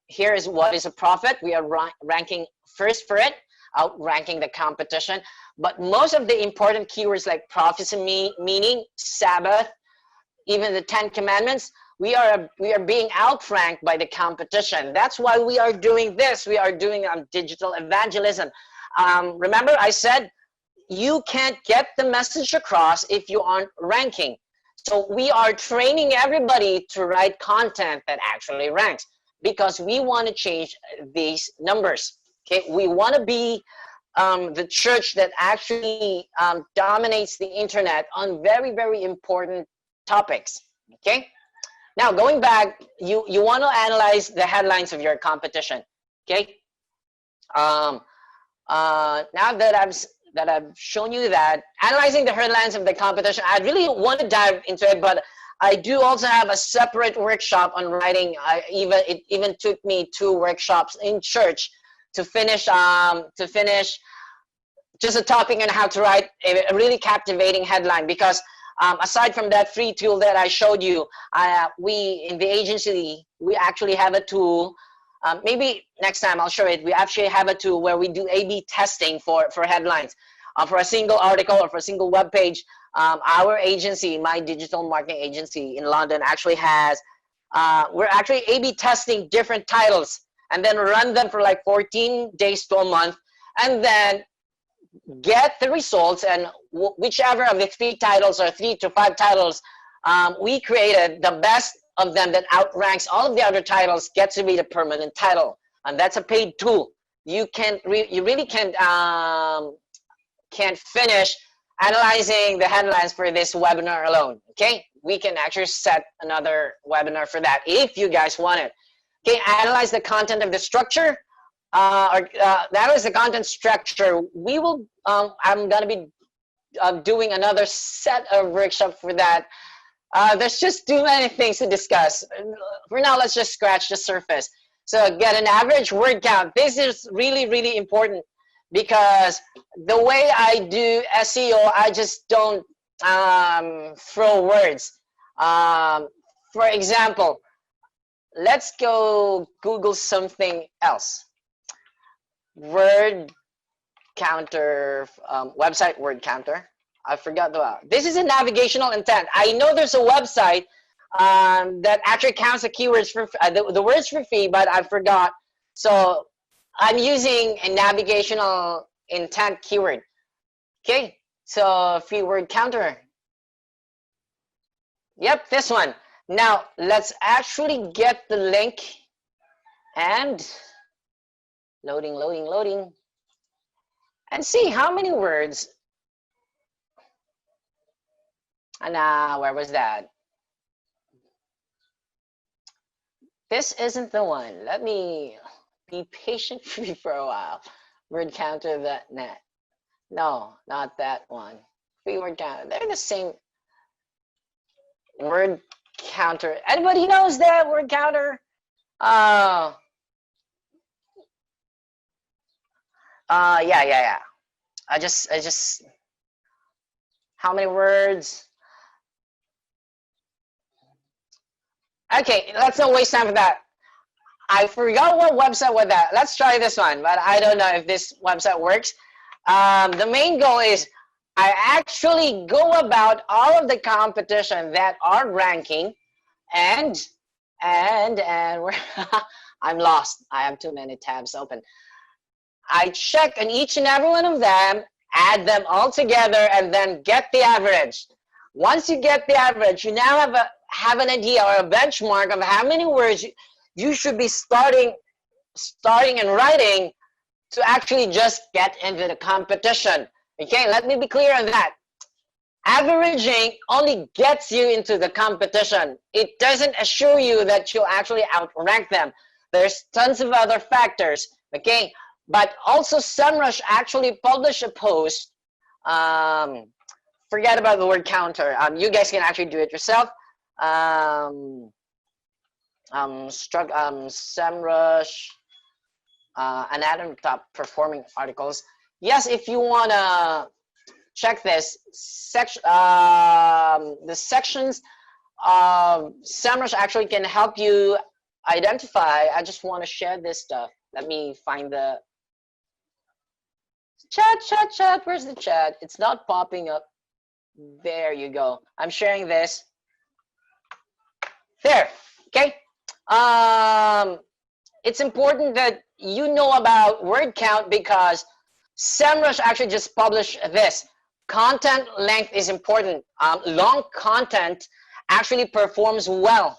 here is what is a prophet. We are ranking first for it, outranking the competition. But most of the important keywords like prophecy, meaning, Sabbath, even the 10 Commandments, we are being outranked by the competition. That's why we are doing this. We are doing digital evangelism. Remember, I said you can't get the message across if you aren't ranking. So we are training everybody to write content that actually ranks because we want to change these numbers. Okay, we want to be the church that actually dominates the internet on very, very important topics. Okay, now going back, you want to analyze the headlines of your competition. Okay, now that I've shown you that, analyzing the headlines of the competition, I really want to dive into it, but I do also have a separate workshop on writing. It even took me 2 workshops in church to finish just a topic on how to write a really captivating headline. Because aside from that free tool that I showed you, we in the agency, we actually have a tool. Maybe next time I'll show it. We actually have a tool where we do A/B testing for headlines. For a single article or for a single web page, our agency, my digital marketing agency in London, actually has, we're actually A/B testing different titles and then run them for like 14 days to a month and then get the results, and whichever of the 3 titles or 3 to 5 titles we created, the best of them that outranks all of the other titles gets to be the permanent title, and that's a paid tool. You really can't finish analyzing the headlines for this webinar alone. Okay, we can actually set another webinar for that if you guys want it. Okay, analyze the content of the structure. That is the content structure. We will. I'm gonna be doing another set of workshop for that. There's just too many things to discuss. For now, let's just scratch the surface. So get an average word count. This is really, really important because the way I do SEO, I just don't throw words. For example, let's go Google something else. Word counter, website word counter. I forgot this is a navigational intent. I know there's a website that actually counts the keywords for the words for free, but I forgot. So I'm using a navigational intent keyword. Okay, so free word counter. Yep, this one. Now let's actually get the link and loading, and see how many words. And where was that? This isn't the one. Let me be patient for me for a while. Wordcounter.net. No, not that one. Free word counter. They're the same. Word counter. Anybody knows that word counter? Yeah. I just. How many words? Okay, let's not waste time for that. I forgot what website was that. Let's try this one, but I don't know if this website works. The main goal is I actually go about all of the competition that are ranking, and we're I'm lost. I have too many tabs open. I check on each and every one of them, add them all together, and then get the average. Once you get the average, you now have an idea or a benchmark of how many words you should be starting and writing to actually just get into the competition. Okay, let me be clear on that. Averaging only gets you into the competition. It doesn't assure you that you'll actually outrank them. There's tons of other factors, okay? But also SEMrush actually published a post. Forget about the word counter. You guys can actually do it yourself. SEMrush, anatomy top performing articles. Yes, if you wanna check this section, the sections of SEMrush actually can help you identify. I just want to share this stuff. Let me find the chat. Where's the chat? It's not popping up. There you go. I'm sharing this. There. Okay. It's important that you know about word count because SEMrush actually just published this. Content length is important. Long content actually performs well.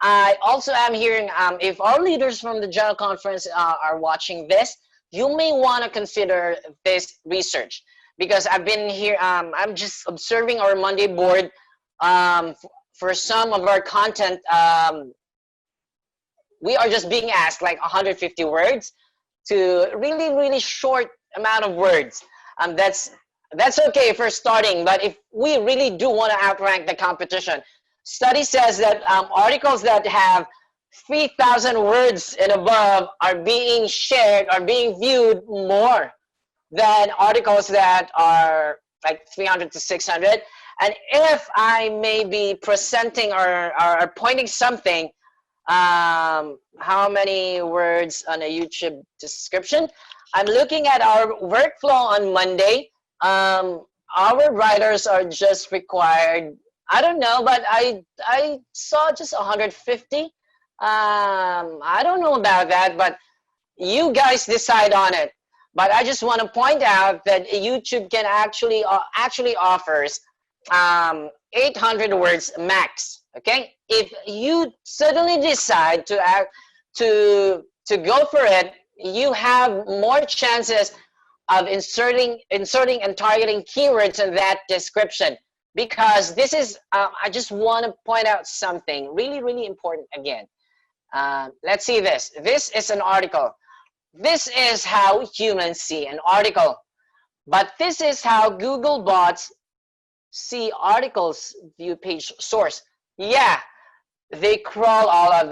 I also am hearing if our leaders from the General Conference are watching this, you may want to consider this research because I've been here. I'm just observing our Monday board for some of our content. We are just being asked like 150 words to really short amount of words. That's okay for starting, but if we really do want to outrank the competition, study says that articles that have 3,000 words and above are being shared, are being viewed more than articles that are like 300 to 600. And if I may be presenting or pointing something, how many words on a YouTube description? I'm looking at our workflow on Monday. Our writers are just required, I don't know, but I saw just 150. I don't know about that, but you guys decide on it. But I just want to point out that YouTube can actually offers 800 words max. Okay, if you suddenly decide to go for it, you have more chances of inserting and targeting keywords in that description, because this is I just want to point out something really important again. Let's see this. This is an article. This is how humans see an article, but this is how Google bots see articles view page source. Yeah, they crawl all of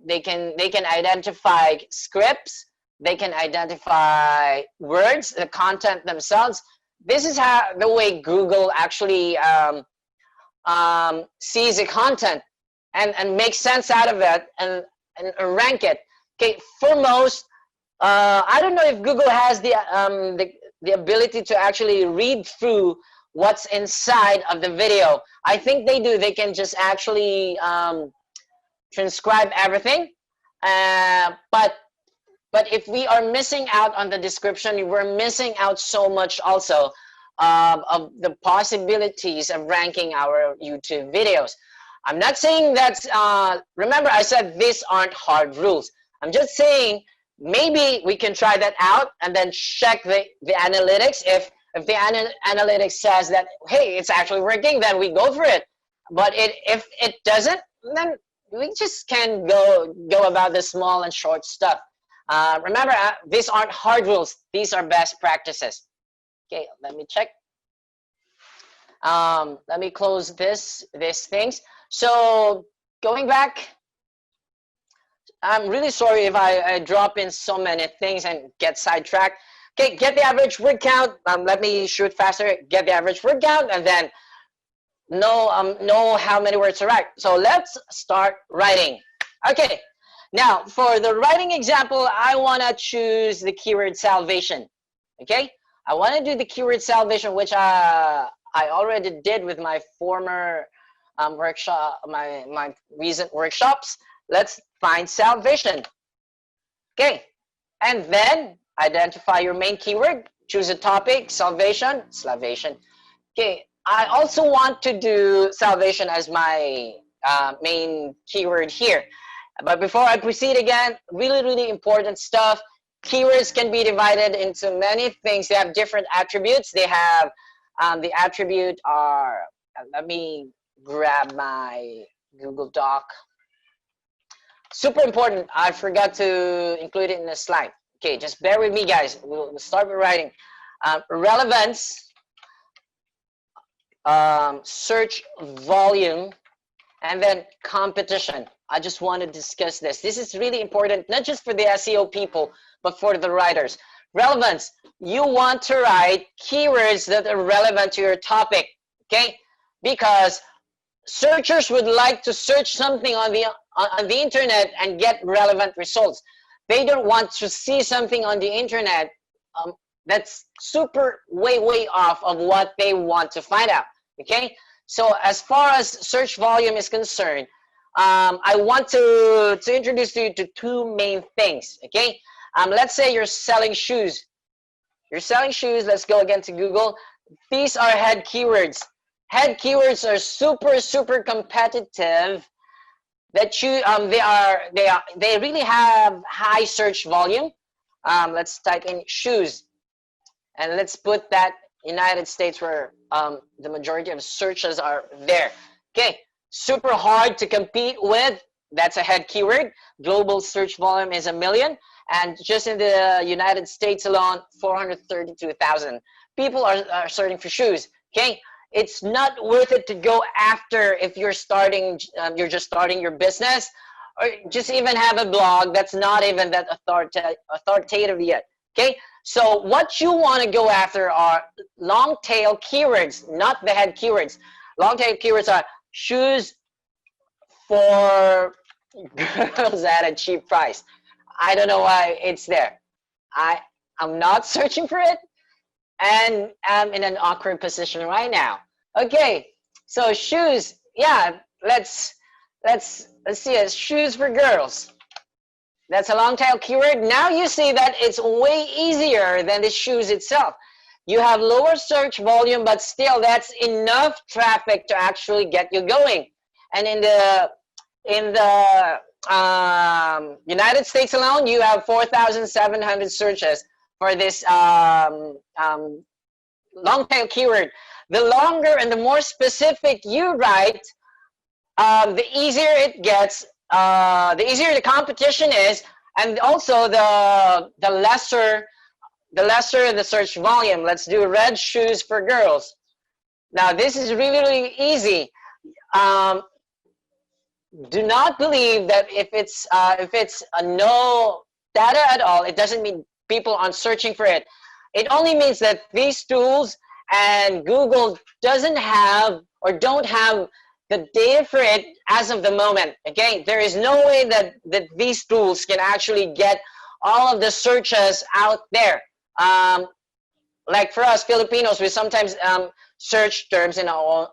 they can identify scripts, they can identify words, the content themselves. This is how the way Google actually sees the content and makes sense out of it and rank it. Okay, for most, I don't know if Google has the ability to actually read through what's inside of the video. I think they do. They can just actually transcribe everything. But if we are missing out on the description, we're missing out so much also of the possibilities of ranking our YouTube videos. I'm not saying that's, remember I said these aren't hard rules. I'm just saying maybe we can try that out and then check the analytics. If the analytics says that, hey, it's actually working, then we go for it. But if it doesn't, then we just can go about the small and short stuff. Remember, these aren't hard rules. These are best practices. Okay, let me check. Let me close these things. So going back, I'm really sorry if I drop in so many things and get sidetracked. Okay, get the average word count. Let me shoot faster. Get the average word count, and then know how many words to write. So let's start writing. Okay, now for the writing example, I want to choose the keyword salvation. Okay, I want to do the keyword salvation, which I already did with my former workshop, my recent workshops. Let's find salvation. Okay, and then identify your main keyword, choose a topic, salvation. Okay, I also want to do salvation as my main keyword here. But before I proceed again, really important stuff. Keywords can be divided into many things. They have different attributes. They have the attribute are, let me grab my Google Doc. Super important. I forgot to include it in the slide. Okay, just bear with me, guys. We'll start with writing. Relevance, search volume, and then competition. I just want to discuss this. This is really important, not just for the SEO people, but for the writers. Relevance. You want to write keywords that are relevant to your topic, okay? Because searchers would like to search something on the internet and get relevant results. They don't want to see something on the internet that's super way off of what they want to find out. Okay, so as far as search volume is concerned, I want to introduce you to two main things. Okay, let's say you're selling shoes. Let's go again to Google. These are head keywords. Head keywords are super competitive. That you they really have high search volume. Let's type in shoes, and let's put that United States where the majority of searches are there. Okay, super hard to compete with. That's a head keyword. Global search volume is 1 million, and just in the United States alone, 432,000 people are searching for shoes. Okay. It's not worth it to go after if you're starting, you're just starting your business, or just even have a blog that's not even that authoritative yet. Okay, so what you want to go after are long tail keywords, not the head keywords. Long tail keywords are shoes for girls at a cheap price. I don't know why it's there. I'm not searching for it, and I'm in an awkward position right now. Okay, so shoes, yeah, let's see it. Shoes for girls. That's a long tail keyword. Now you see that it's way easier than the shoes itself. You have lower search volume, but still that's enough traffic to actually get you going. And in the United States alone, you have 4,700 searches for this long tail keyword. The longer and the more specific you write, the easier it gets, the easier the competition is, and also the lesser the search volume. Let's do red shoes for girls. Now this is really easy. Do not believe that if it's no data at all, it doesn't mean people aren't searching for it. It only means that these tools and Google doesn't have or don't have the data for it as of the moment. Okay, there is no way that these tools can actually get all of the searches out there. Like for us Filipinos, we sometimes search terms in our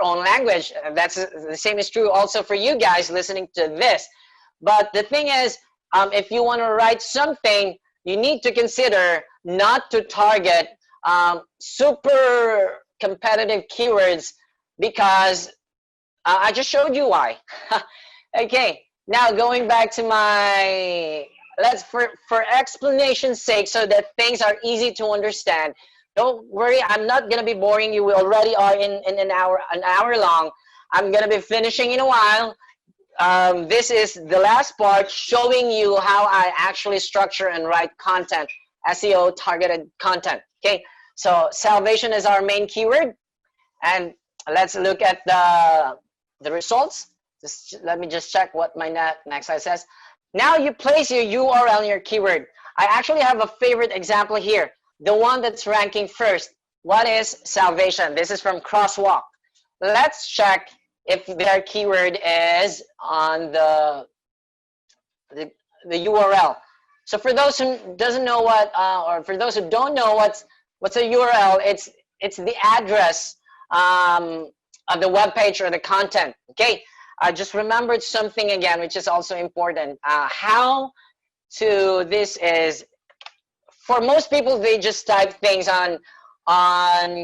own language. That's the same is true also for you guys listening to this. But the thing is, if you want to write something, you need to consider not to target super competitive keywords, because I just showed you why. Okay, now going back to my, for explanation's sake, so that things are easy to understand. Don't worry, I'm not gonna be boring you. We already are in an hour long. I'm gonna be finishing in a while. This is the last part, showing you how I actually structure and write content, SEO targeted content. Okay, so salvation is our main keyword, and let's look at the results. Let me just check what my next slide says. Now you place your URL in your keyword. I actually have a favorite example here, the one that's ranking first. What is salvation? This is from Crosswalk. let's check if their keyword is on the URL. So for those who doesn't know what, or for those who don't know what's a URL, it's the address of the web page or the content. Okay, I just remembered something again, which is also important. How to this is, for most people, they just type things on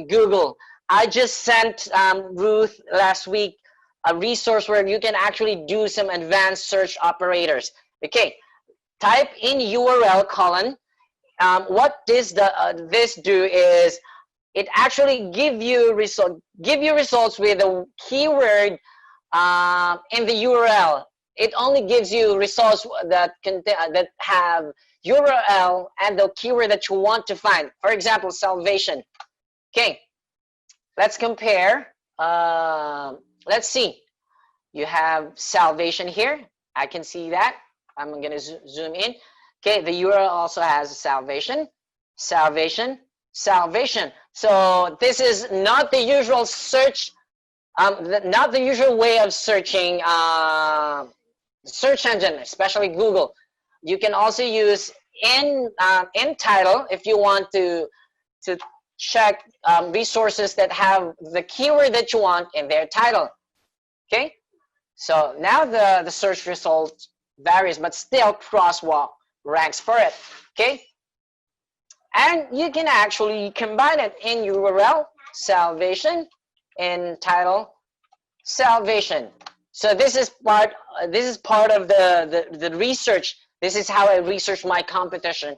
Google. I just sent Ruth last week a resource where you can actually do some advanced search operators. Okay, type in URL colon. What this do is it actually give you results with a keyword in the URL. It only gives you results that have URL and the keyword that you want to find. For example, salvation. Okay, let's compare. Let's see. You have salvation here. I can see that. I'm going to zoom in. Okay, the URL also has salvation, salvation, salvation. So this is not the usual search, not the usual way of searching search engine, especially Google. You can also use in title if you want to check resources that have the keyword that you want in their title. Okay, so now the search result varies, but still crosswalk ranks for it. Okay, and you can actually combine it in URL salvation, in title salvation. So this is part of the research. This is how I research my competition,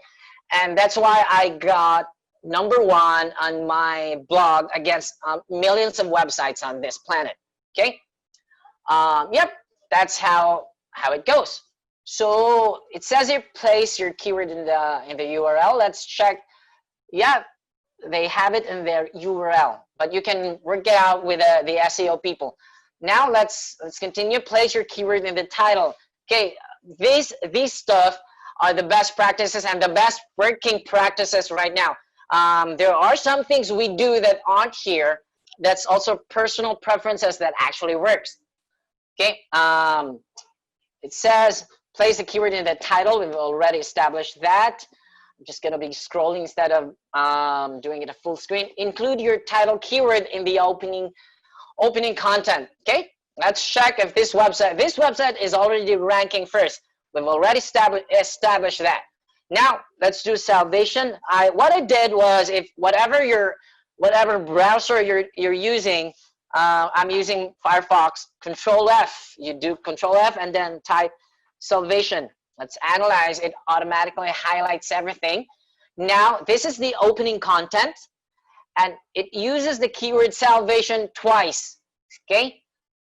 and that's why I got #1 on my blog against millions of websites on this planet. Okay, yep, that's how it goes. So it says here, place your keyword in the URL. Let's check. Yeah, they have it in their URL, but you can work it out with the SEO people. Now let's continue. Place your keyword in the title. Okay, these stuff are the best practices and the best working practices right now. There are some things we do that aren't here. That's also personal preferences that actually works. Okay, it says place the keyword in the title. We've already established that. I'm just going to be scrolling instead of doing it a full screen. Include your title keyword in the opening content. Okay, let's check if this website is already ranking first. We've already established that. Now let's do salvation. What I did was, if whatever browser you're using, I'm using Firefox. Control F. You do Control F and then type salvation. Let's analyze. It automatically highlights everything. Now this is the opening content, and it uses the keyword salvation twice. Okay,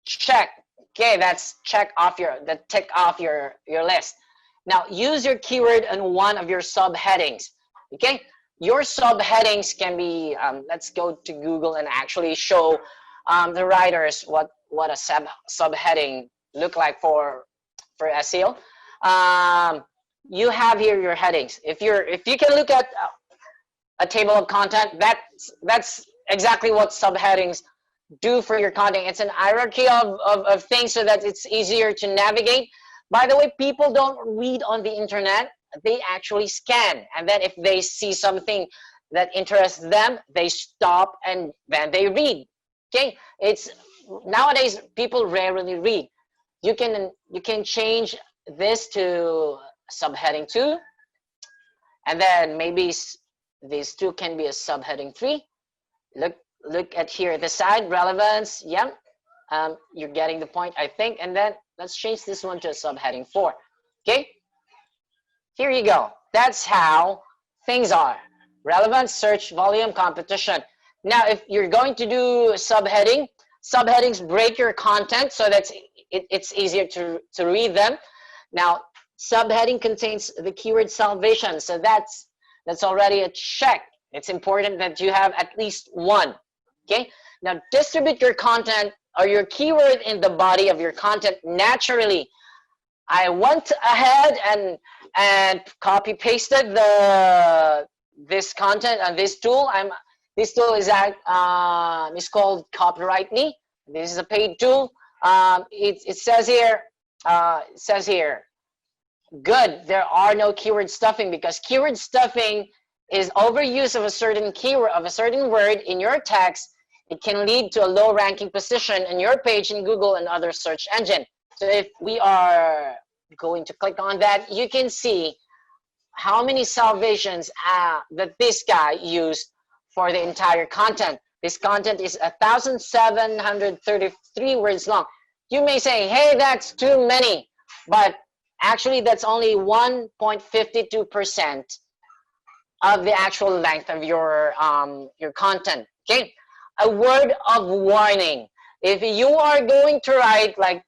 check. Okay, that's tick off your list. Now use your keyword in one of your subheadings. Okay, your subheadings can be. Let's go to Google and actually show the writers what a subheading look like for SEO. You have here your headings. If you can look at a table of content, that's exactly what subheadings do for your content. It's an hierarchy of things so that it's easier to navigate. By the way, people don't read on the internet. They actually scan, and then if they see something that interests them, they stop and then they read. Okay, it's nowadays people rarely read. You can change this to subheading 2, and then maybe these 2 can be a subheading 3. Look at here at the side, relevance. Yeah, you're getting the point, I think. And then let's change this one to a subheading 4. Okay, here you go. That's how things are. Relevance, search, volume, competition. Now, if you're going to do subheadings break your content so that it's easier to read them. Now, subheading contains the keyword salvation, so that's already a check. It's important that you have at least one. Okay, now distribute your content or your keyword in the body of your content naturally. I went ahead and copy pasted this content on this tool. This tool is called Copyright Me. This is a paid tool. It says here, good, there are no keyword stuffing, because keyword stuffing is overuse of a certain keyword, of a certain word in your text. It can lead to a low ranking position in your page in Google and other search engine. So if we are going to click on that, you can see how many salvations that this guy used for the entire content. This content is 1,733 words long. You may say, hey, that's too many, but actually that's only 1.52% of the actual length of your content. Okay, a word of warning: if you are going to write, like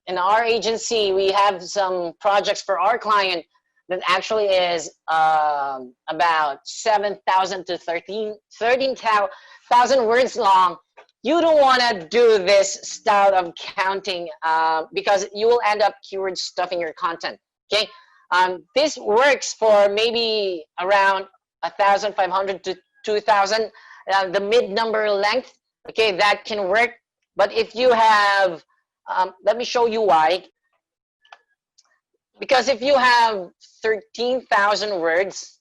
in our agency, we have some projects for our client that actually is about 7,000 to 13,000 words long. You don't want to do this style of counting because you will end up keyword stuffing your content. Okay, this works for maybe around 1,500 to 2,000, the mid number length. Okay, that can work. But if you have, let me show you why. Because if you have 13,000 words,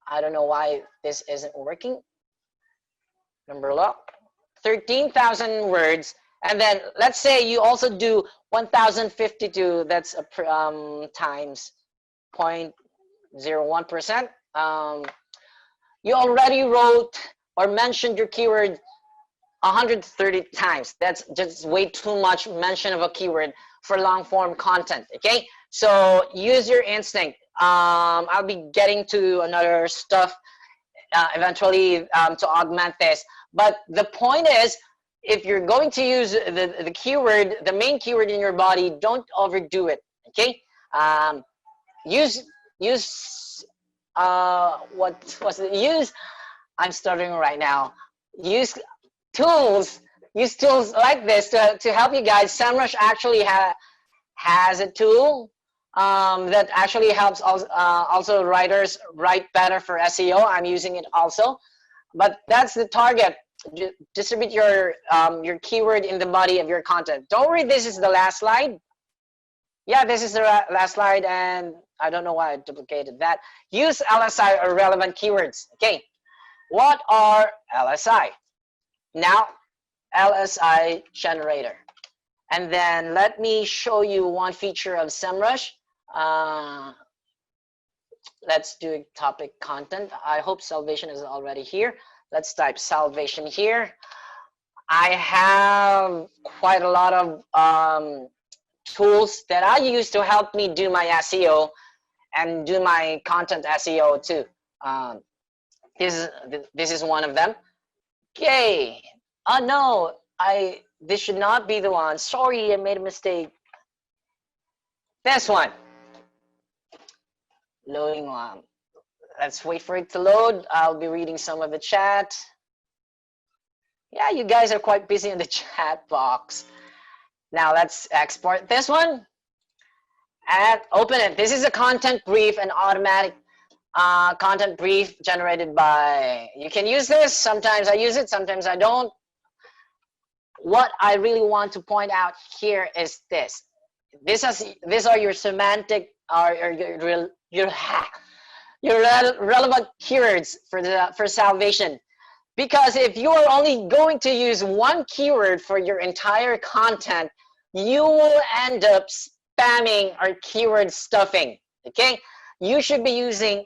I don't know why this isn't working. Number lock, 13,000 words, and then let's say you also do 1,052. That's a times 0.01%. You already wrote or mentioned your keyword 130 times. That's just way too much mention of a keyword for long form content. Okay, so use your instinct. I'll be getting to another stuff eventually to augment this, but the point is, if you're going to use the keyword, the main keyword in your body, don't overdo it. Okay, use I'm stuttering right now. Use tools like this to help you guys. SEMrush actually has a tool that actually helps also writers write better for SEO. I'm using it also, but that's the target. Distribute your keyword in the body of your content. Don't worry, this is the last slide. Yeah, this is the last slide, and I don't know why I duplicated that. Use LSI or relevant keywords. Okay, what are LSI? Now, LSI generator. And then let me show you one feature of SEMrush. Let's do topic content. I hope salvation is already here. Let's type salvation here. I have quite a lot of tools that I use to help me do my SEO and do my content SEO too. This is one of them. Okay. Oh no, this should not be the one. Sorry, I made a mistake. This one. Loading on. Let's wait for it to load. I'll be reading some of the chat. Yeah, you guys are quite busy in the chat box. Now let's export this one and open it. This is a content brief, an automatic content brief generated by, you can use this. Sometimes I use it, sometimes I don't. What I really want to point out here is this. These are your semantic or your relevant keywords for salvation. Because if you are only going to use one keyword for your entire content, you will end up spamming or keyword stuffing. Okay, you should be using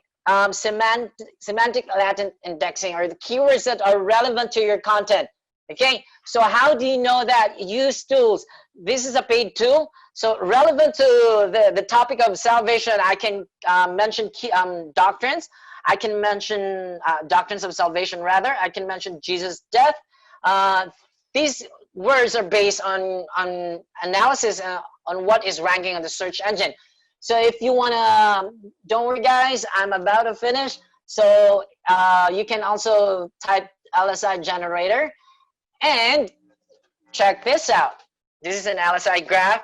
semantic latent indexing, or the keywords that are relevant to your content. Okay, so how do you know that? Use tools. This is a paid tool, so relevant to the topic of salvation, I can mention doctrines. I can mention doctrines of salvation, rather. I can mention Jesus' death. These words are based on analysis on what is ranking on the search engine. So if you want to, don't worry guys, I'm about to finish. So you can also type LSI generator and check this out. This is an LSI graph.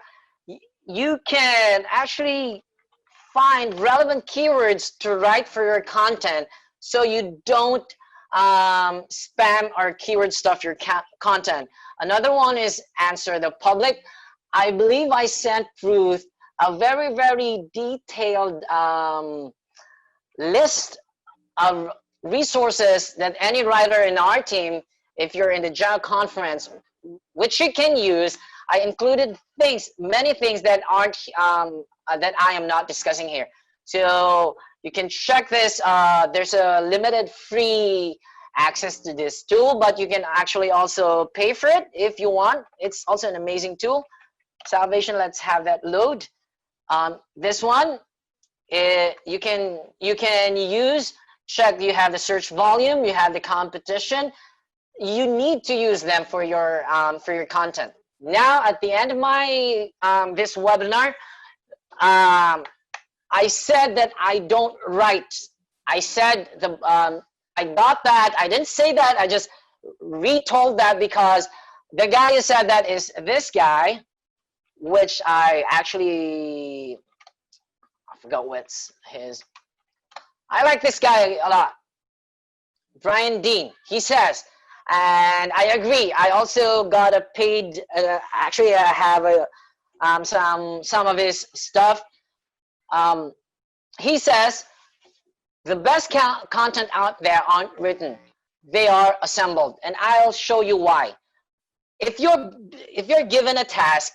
You can actually find relevant keywords to write for your content, so you don't spam or keyword stuff your content. Another one is answer the public. I believe I sent Ruth a very, very detailed list of resources that any writer in our team, if you're in the job conference, which you can use. I included many things that aren't that I am not discussing here. So you can check this. There's a limited free access to this tool, but you can actually also pay for it if you want. It's also an amazing tool. Salvation, let's have that load. This one, you can use. Check, you have the search volume, you have the competition. You need to use them for your content. Now, at the end of my this webinar, I said that I don't write. I said I got that. I didn't say that. I just retold that because the guy who said that is this guy, which I actually forgot what's his. I like this guy a lot. Brian Dean. He says, and I agree. I also got a paid. Actually, I have some of his stuff. He says the best content out there aren't written; they are assembled, and I'll show you why. If you're given a task,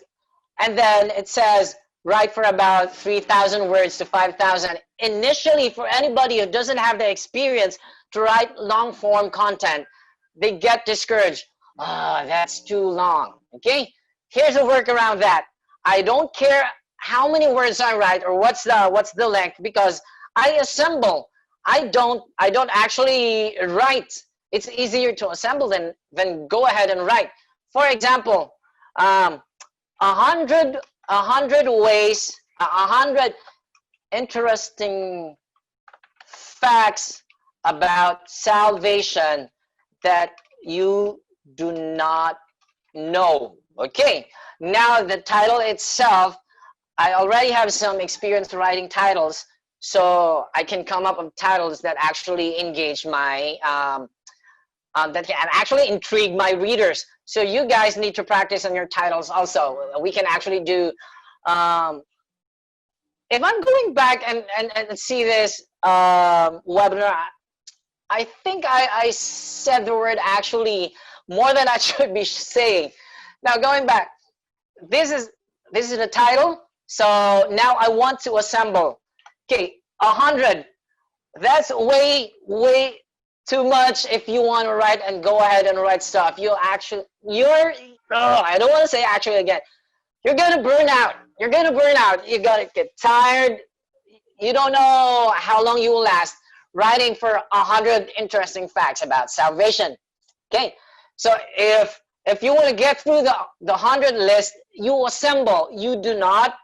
and then it says write for about 3,000 words to 5,000. Initially, for anybody who doesn't have the experience to write long form content, they get discouraged. That's too long. Okay, here's a workaround that I don't care how many words I write or what's the length, because I assemble. I don't actually write. It's easier to assemble than go ahead and write. For example, 100 ways, 100 interesting facts about salvation that you do not know. Okay, now the title itself, I already have some experience writing titles, so I can come up with titles that actually engage my that can actually intrigue my readers. So you guys need to practice on your titles also. We can actually do, if I'm going back and see this webinar, I think I said the word actually more than I should be saying. Now going back, this is the title. So now I want to assemble. Okay, 100. That's way too much if you want to write and go ahead and write stuff. I don't want to say actually again. You're gonna burn out. You're gonna burn out. You're gonna get tired. You don't know how long you will last writing for 100 interesting facts about salvation. Okay, so if you want to get through the 100 list, you assemble. You do not.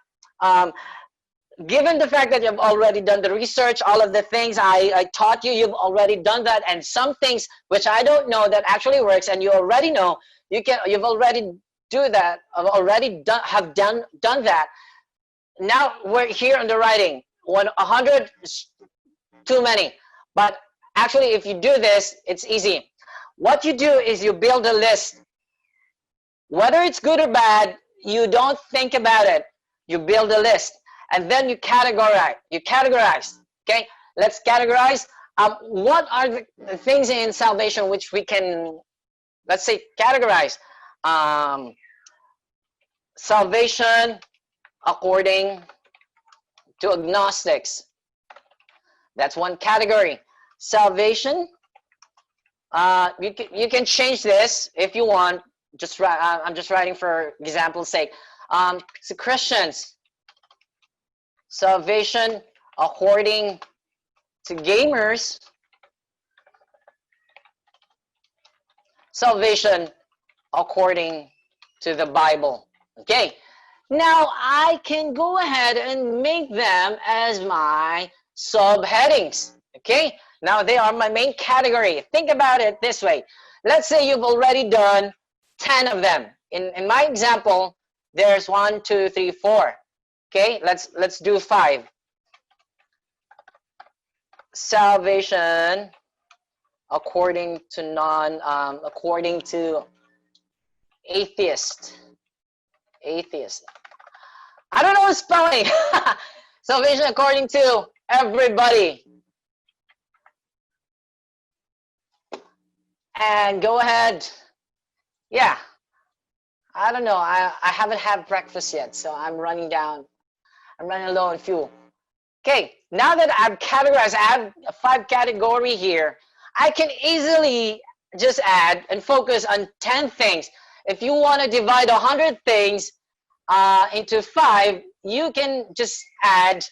Given the fact that you've already done the research, all of the things I taught you, you've already done that, and some things which I don't know that actually works, and you already know, you've already do that, have done that. Now we're here on the writing. 100 is too many, but actually, if you do this, it's easy. What you do is you build a list. Whether it's good or bad, you don't think about it. You build a list. And then you categorize. Okay, let's categorize. What are the things in salvation which we can, let's say, categorize? Salvation according to agnostics. That's one category. Salvation. You can change this if you want. I'm just writing for example's sake. So Christians. Salvation according to gamers. Salvation according to the Bible. Okay, now I can go ahead and make them as my subheadings. Okay, now they are my main category. Think about it this way. Let's say you've already done 10 of them. In my example, there's 1, 2, 3, 4. Okay, let's do 5. Salvation according to atheist. I don't know spelling. Salvation according to everybody. And go ahead. Yeah. I don't know. I haven't had breakfast yet, so I'm running low on fuel. Okay, now that I've categorized, I have a 5 category here. I can easily just add and focus on 10 things. If you want to divide 100 things into 5, you can just add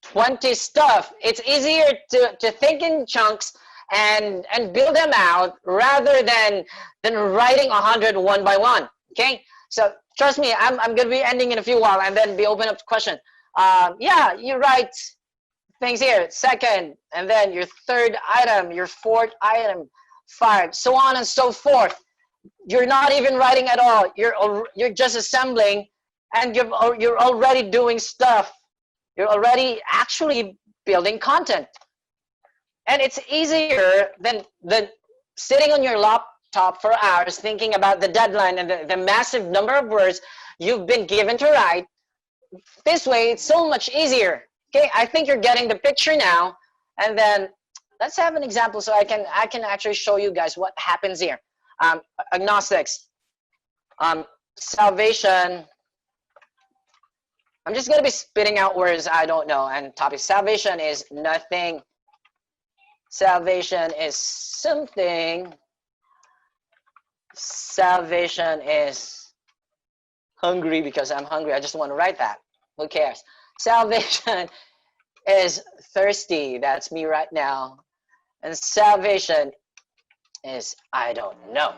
20 stuff. It's easier to think in chunks and build them out rather than writing 100 one by one. Okay, so trust me, I'm going to be ending in a few while and then be open up to question. Yeah, you write things here, second, and then your third item, your fourth item, 5, so on and so forth. You're not even writing at all. You're just assembling, and you're already doing stuff. You're already actually building content. And it's easier than sitting on your laptop for hours thinking about the deadline and the massive number of words you've been given to write. This way, it's so much easier. Okay, I think you're getting the picture now. And then let's have an example so I can actually show you guys what happens here. Agnostics, salvation. I'm just going to be spitting out words I don't know. And topic, salvation is nothing. Salvation is something. Salvation is hungry because I'm hungry. I just want to write that. Who cares? Salvation is thirsty. That's me right now. And salvation is I don't know.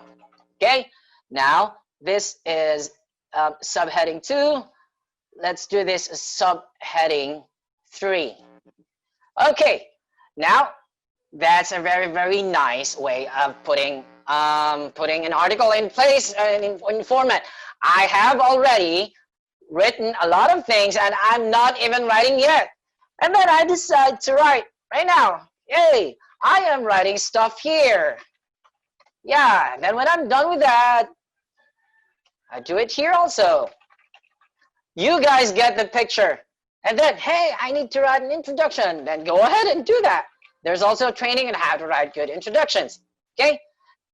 Okay? Now, this is subheading 2. Let's do this subheading 3. Okay. Now, that's a very, very nice way of putting an article in place in format. I have already written a lot of things and I'm not even writing yet. And then I decide to write right now. Yay, I am writing stuff here. Yeah, then when I'm done with that, I do it here also. You guys get the picture. And then, hey, I need to write an introduction. Then go ahead and do that. There's also training on how to write good introductions. Okay?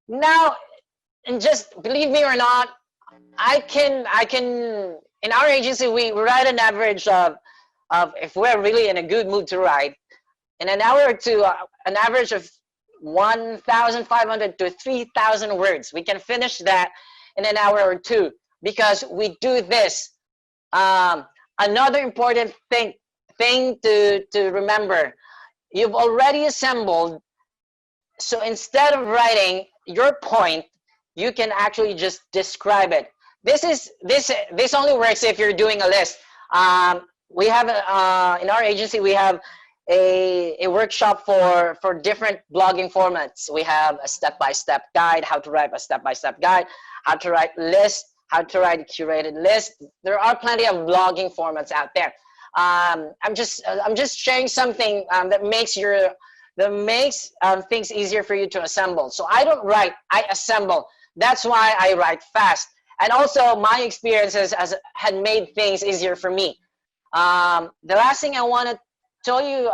Now, and just believe me or not, I can in our agency we write an average of if we're really in a good mood to write, in an hour or two, an average of 1,500 to 3,000 words. We can finish that in an hour or two because we do this. Another important thing to remember, you've already assembled, so instead of writing your point, you can actually just describe it. This only works if you're doing a list. We have in our agency we have a workshop for different blogging formats. We have a step-by-step guide, how to write a step-by-step guide, how to write list, how to write a curated list. There are plenty of blogging formats out there. I'm just sharing something that makes things easier for you to assemble. So I don't write, I assemble. That's why I write fast. And also my experiences had made things easier for me. The last thing I want to tell you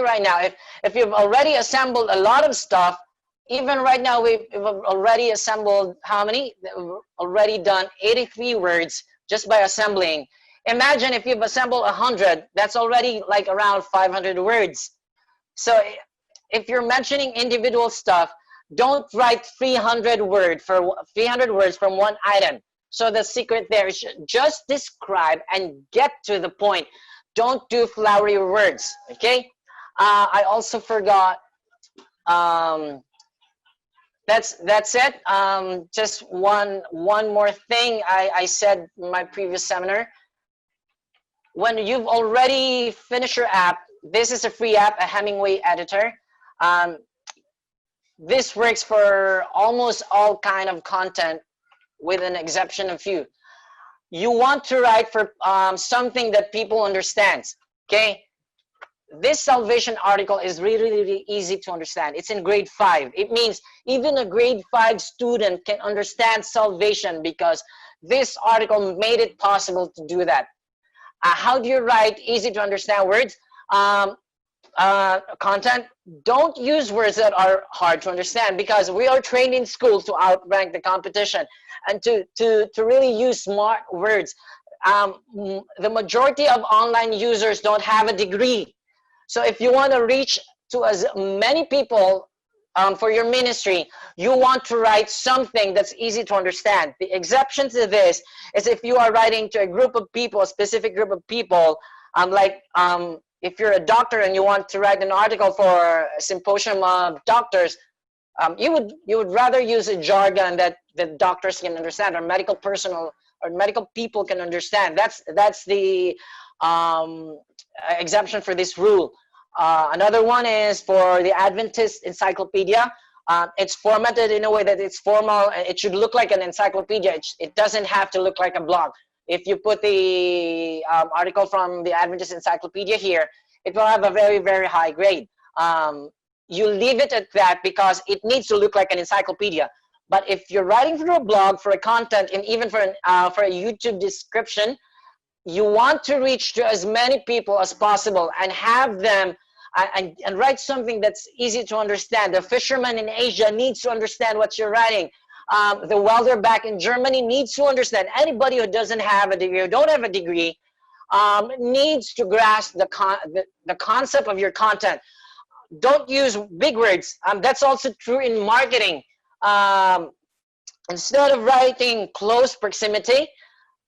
right now, if you've already assembled a lot of stuff, even right now we've already assembled how many? We've already done 83 words just by assembling. Imagine if you've assembled 100, that's already like around 500 words. So if you're mentioning individual stuff, don't write 300 words from one item. So the secret there is just describe and get to the point. Don't do flowery words, okay? I also forgot, that's it. Just one more thing I said in my previous seminar. When you've already finished your app, this is a free app, a Hemingway editor. This works for almost all kind of content with an exception of few. You want to write for something that people understand, okay? this salvation article is really, really easy to understand. It's in grade 5. It means even a grade 5 student can understand salvation because this article made it possible to do that. How do you write easy to understand words? Content, don't use words that are hard to understand, because we are trained in school to outrank the competition and to really use smart words. The majority of online users don't have a degree. So if you want to reach to as many people for your ministry, you want to write something that's easy to understand. The exception to this is if you are writing to a group of people, a specific group of people, if you're a doctor and you want to write an article for a symposium of doctors, you would rather use a jargon that the doctors can understand, or medical personnel or medical people can understand. That's the exemption for this rule. Another one is for the Adventist encyclopedia. It's formatted in a way that it's formal. It should look like an encyclopedia. It doesn't have to look like a blog. If you put the article from the Adventist encyclopedia here, it will have a very, very high grade. You leave it at that because it needs to look like an encyclopedia. But if you're writing for a blog, for a content, and even for a YouTube description, you want to reach to as many people as possible and have them and write something that's easy to understand. The fisherman in Asia needs to understand what you're writing. The welder back in Germany needs to understand. Anybody who doesn't have a degree or don't have a degree needs to grasp the concept of your content. Don't use big words. That's also true in marketing. Instead of writing close proximity,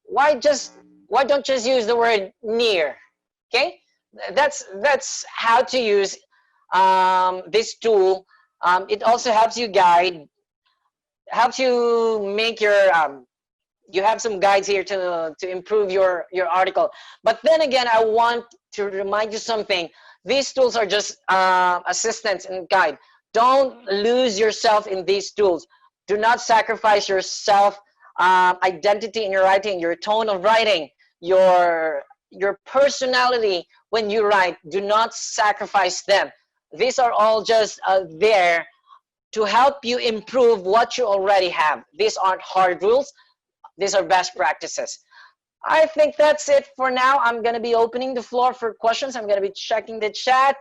why don't just use the word near? Okay, that's how to use this tool. It also helps you helps you make your you have some guides here to improve your article. But then again, I want to remind you something. These tools are just assistants and guide. Don't lose yourself in these tools. Do not sacrifice your self identity in your writing, your tone of writing, your personality when you write. Do not sacrifice them. These are all just there to help you improve what you already have. These aren't hard rules. These are best practices. I think that's it for now. I'm going to be opening the floor for questions. I'm going to be checking the chat.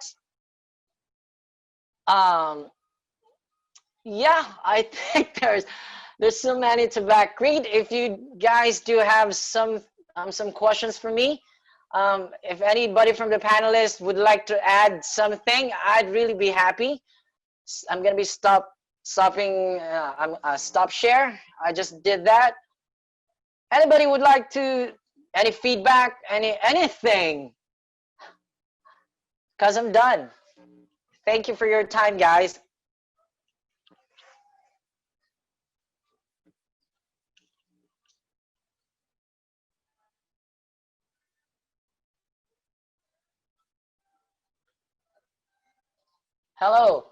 Yeah, I think there's so many to back read. If you guys do have some questions for me, if anybody from the panelists would like to add something, I'd really be happy. I'm going to be stop share. I just did that. Anybody would like to, any feedback, anything? Because I'm done. Thank you for your time, guys. Hello.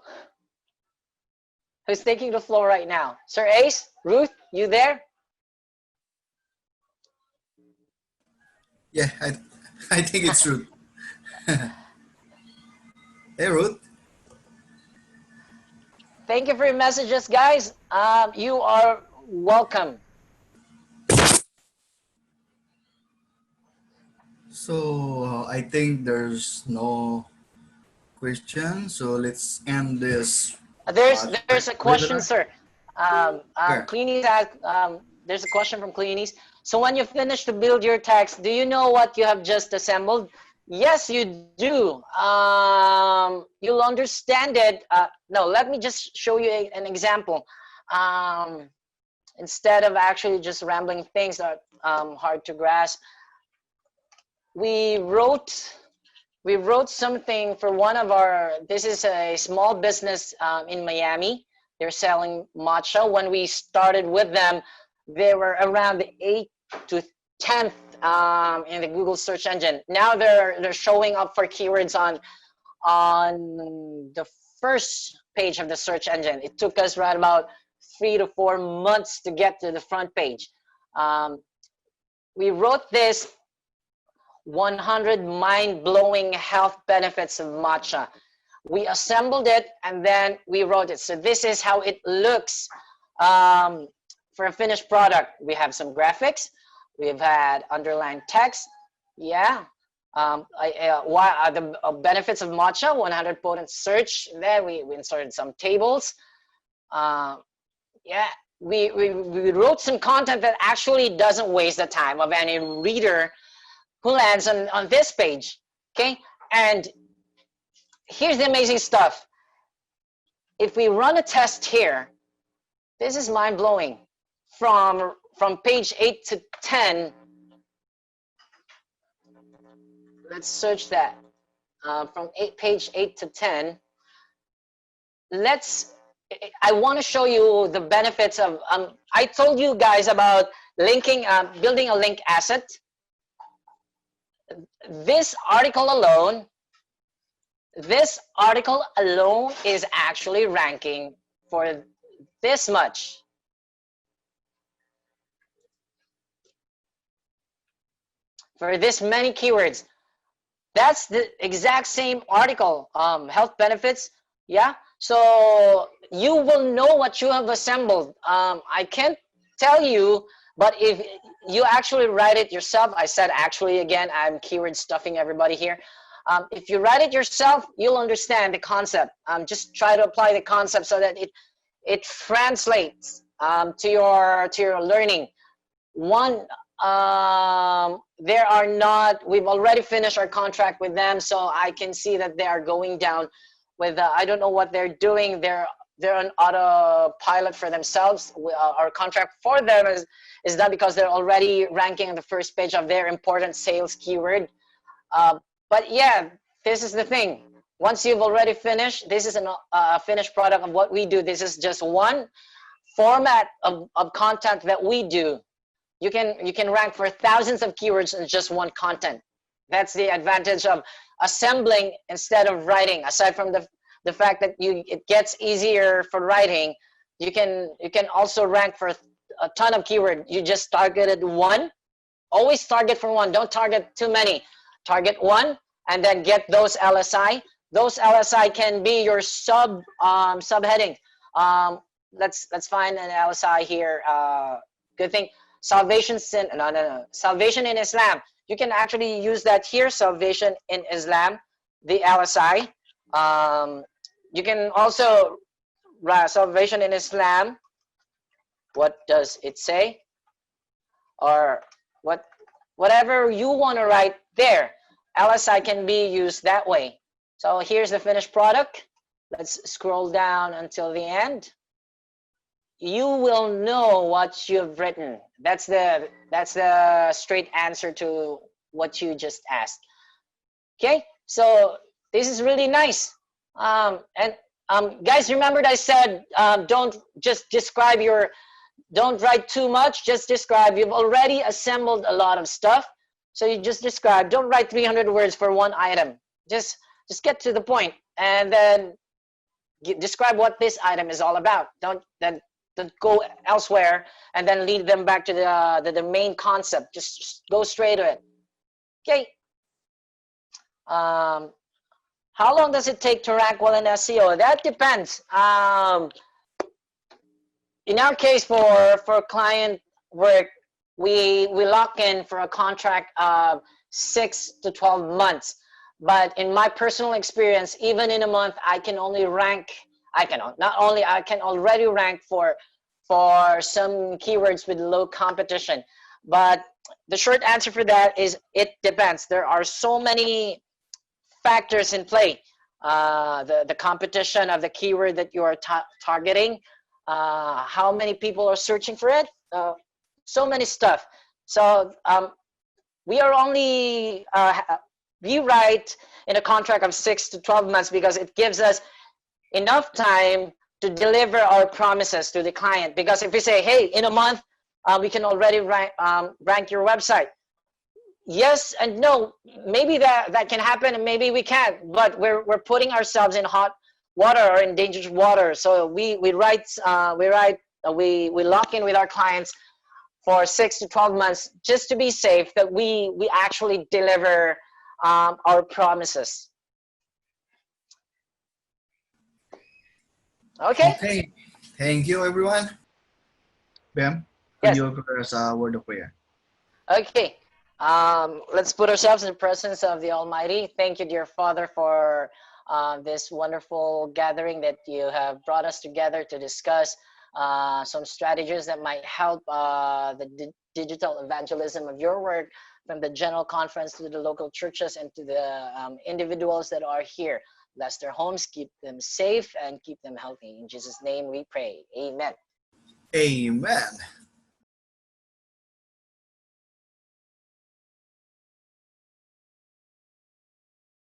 Who's taking the floor right now? Sir Ace, Ruth, you there? Yeah, I think it's Ruth. Hey, Ruth. Thank you for your messages, guys. You are welcome. So I think there's no question. So let's end this. There's a question, sir. Sure. Cleanies asked, there's a question from Cleanies. So when you finish to build your text, do you know what you have just assembled? Yes, you do. You'll understand it. No, let me just show you an example. Instead of actually just rambling things that are hard to grasp, we wrote something for one of our, this is a small business in Miami. They're selling matcha. When we started with them, they were around the 8th to 10th in the Google search engine. Now they're showing up for keywords on the first page of the search engine. It took us right about 3 to 4 months to get to the front page. We wrote this 100 mind-blowing health benefits of matcha. We assembled it and then we wrote it. So this is how it looks for a finished product. We have some graphics. We've had underlined text. Yeah. The benefits of matcha, 100 potent search. There we inserted some tables. Yeah, we wrote some content that actually doesn't waste the time of any reader who lands on this page. Okay, and here's the amazing stuff. If we run a test here, this is mind-blowing. From page 8 to 10, let's search that. From page 8 to 10, I want to show you the benefits of, I told you guys about linking, building a link asset. This article alone is actually ranking for this much. For this many keywords. That's the exact same article, health benefits. Yeah, so you will know what you have assembled. I can't tell you, but if you actually write it yourself, I said actually again, I'm keyword stuffing everybody here. If you write it yourself, you'll understand the concept. Just try to apply the concept so that it translates to your learning. One, we've already finished our contract with them, so I can see that they are going down with, I don't know what they're doing. They're on autopilot for themselves. Our contract for them is done because they're already ranking on the first page of their important sales keyword. But yeah, this is the thing. Once you've already finished, this is a finished product of what we do. This is just one format of content that we do. You can rank for thousands of keywords in just one content. That's the advantage of assembling instead of writing. Aside from the fact that it gets easier for writing, you can also rank for a ton of keywords. You just targeted one. Always target for one. Don't target too many. Target one and then get those LSI. Those LSI can be your subheading. Let's find an LSI here. Good thing. Salvation in Islam. You can actually use that here. Salvation in Islam, the LSI. You can also write salvation in Islam. What does it say? Or whatever you want to write there. LSI can be used that way. So here's the finished product. Let's scroll down until the end. You will know what you've written. That's the straight answer to what you just asked. Okay, so this is really nice. Guys, remembered I said don't just describe don't write too much. Just describe. You've already assembled a lot of stuff, so you just describe. Don't write 300 words for one item. Just get to the point and then describe what this item is all about. Don't go elsewhere and then lead them back to the main concept. Just go straight to it. Okay. How long does it take to rank well in SEO? That depends. In our case, for client work, we lock in for a contract of 6 to 12 months. But in my personal experience, even in a month, I can already rank for some keywords with low competition. But the short answer for that is it depends. There are so many factors in play. The competition of the keyword that you are targeting, how many people are searching for it, so many stuff. So we are only we write in a contract of 6 to 12 months because it gives us enough time to deliver our promises to the client. Because if we say, hey, in a month we can already rank your website, yes and no. Maybe that can happen and maybe we can't, but we're putting ourselves in hot water or in dangerous water. So we lock in with our clients for 6 to 12 months just to be safe that we actually deliver our promises. Okay? Okay. Thank you, everyone. Bam, could Yes. you prepare us a word of prayer? Okay. Let's put ourselves in the presence of the Almighty. Thank you, dear Father, for this wonderful gathering that you have brought us together to discuss some strategies that might help the digital evangelism of your work, from the general conference to the local churches and to the individuals that are here. Bless their homes, keep them safe, and keep them healthy. In Jesus' name we pray. Amen. Amen.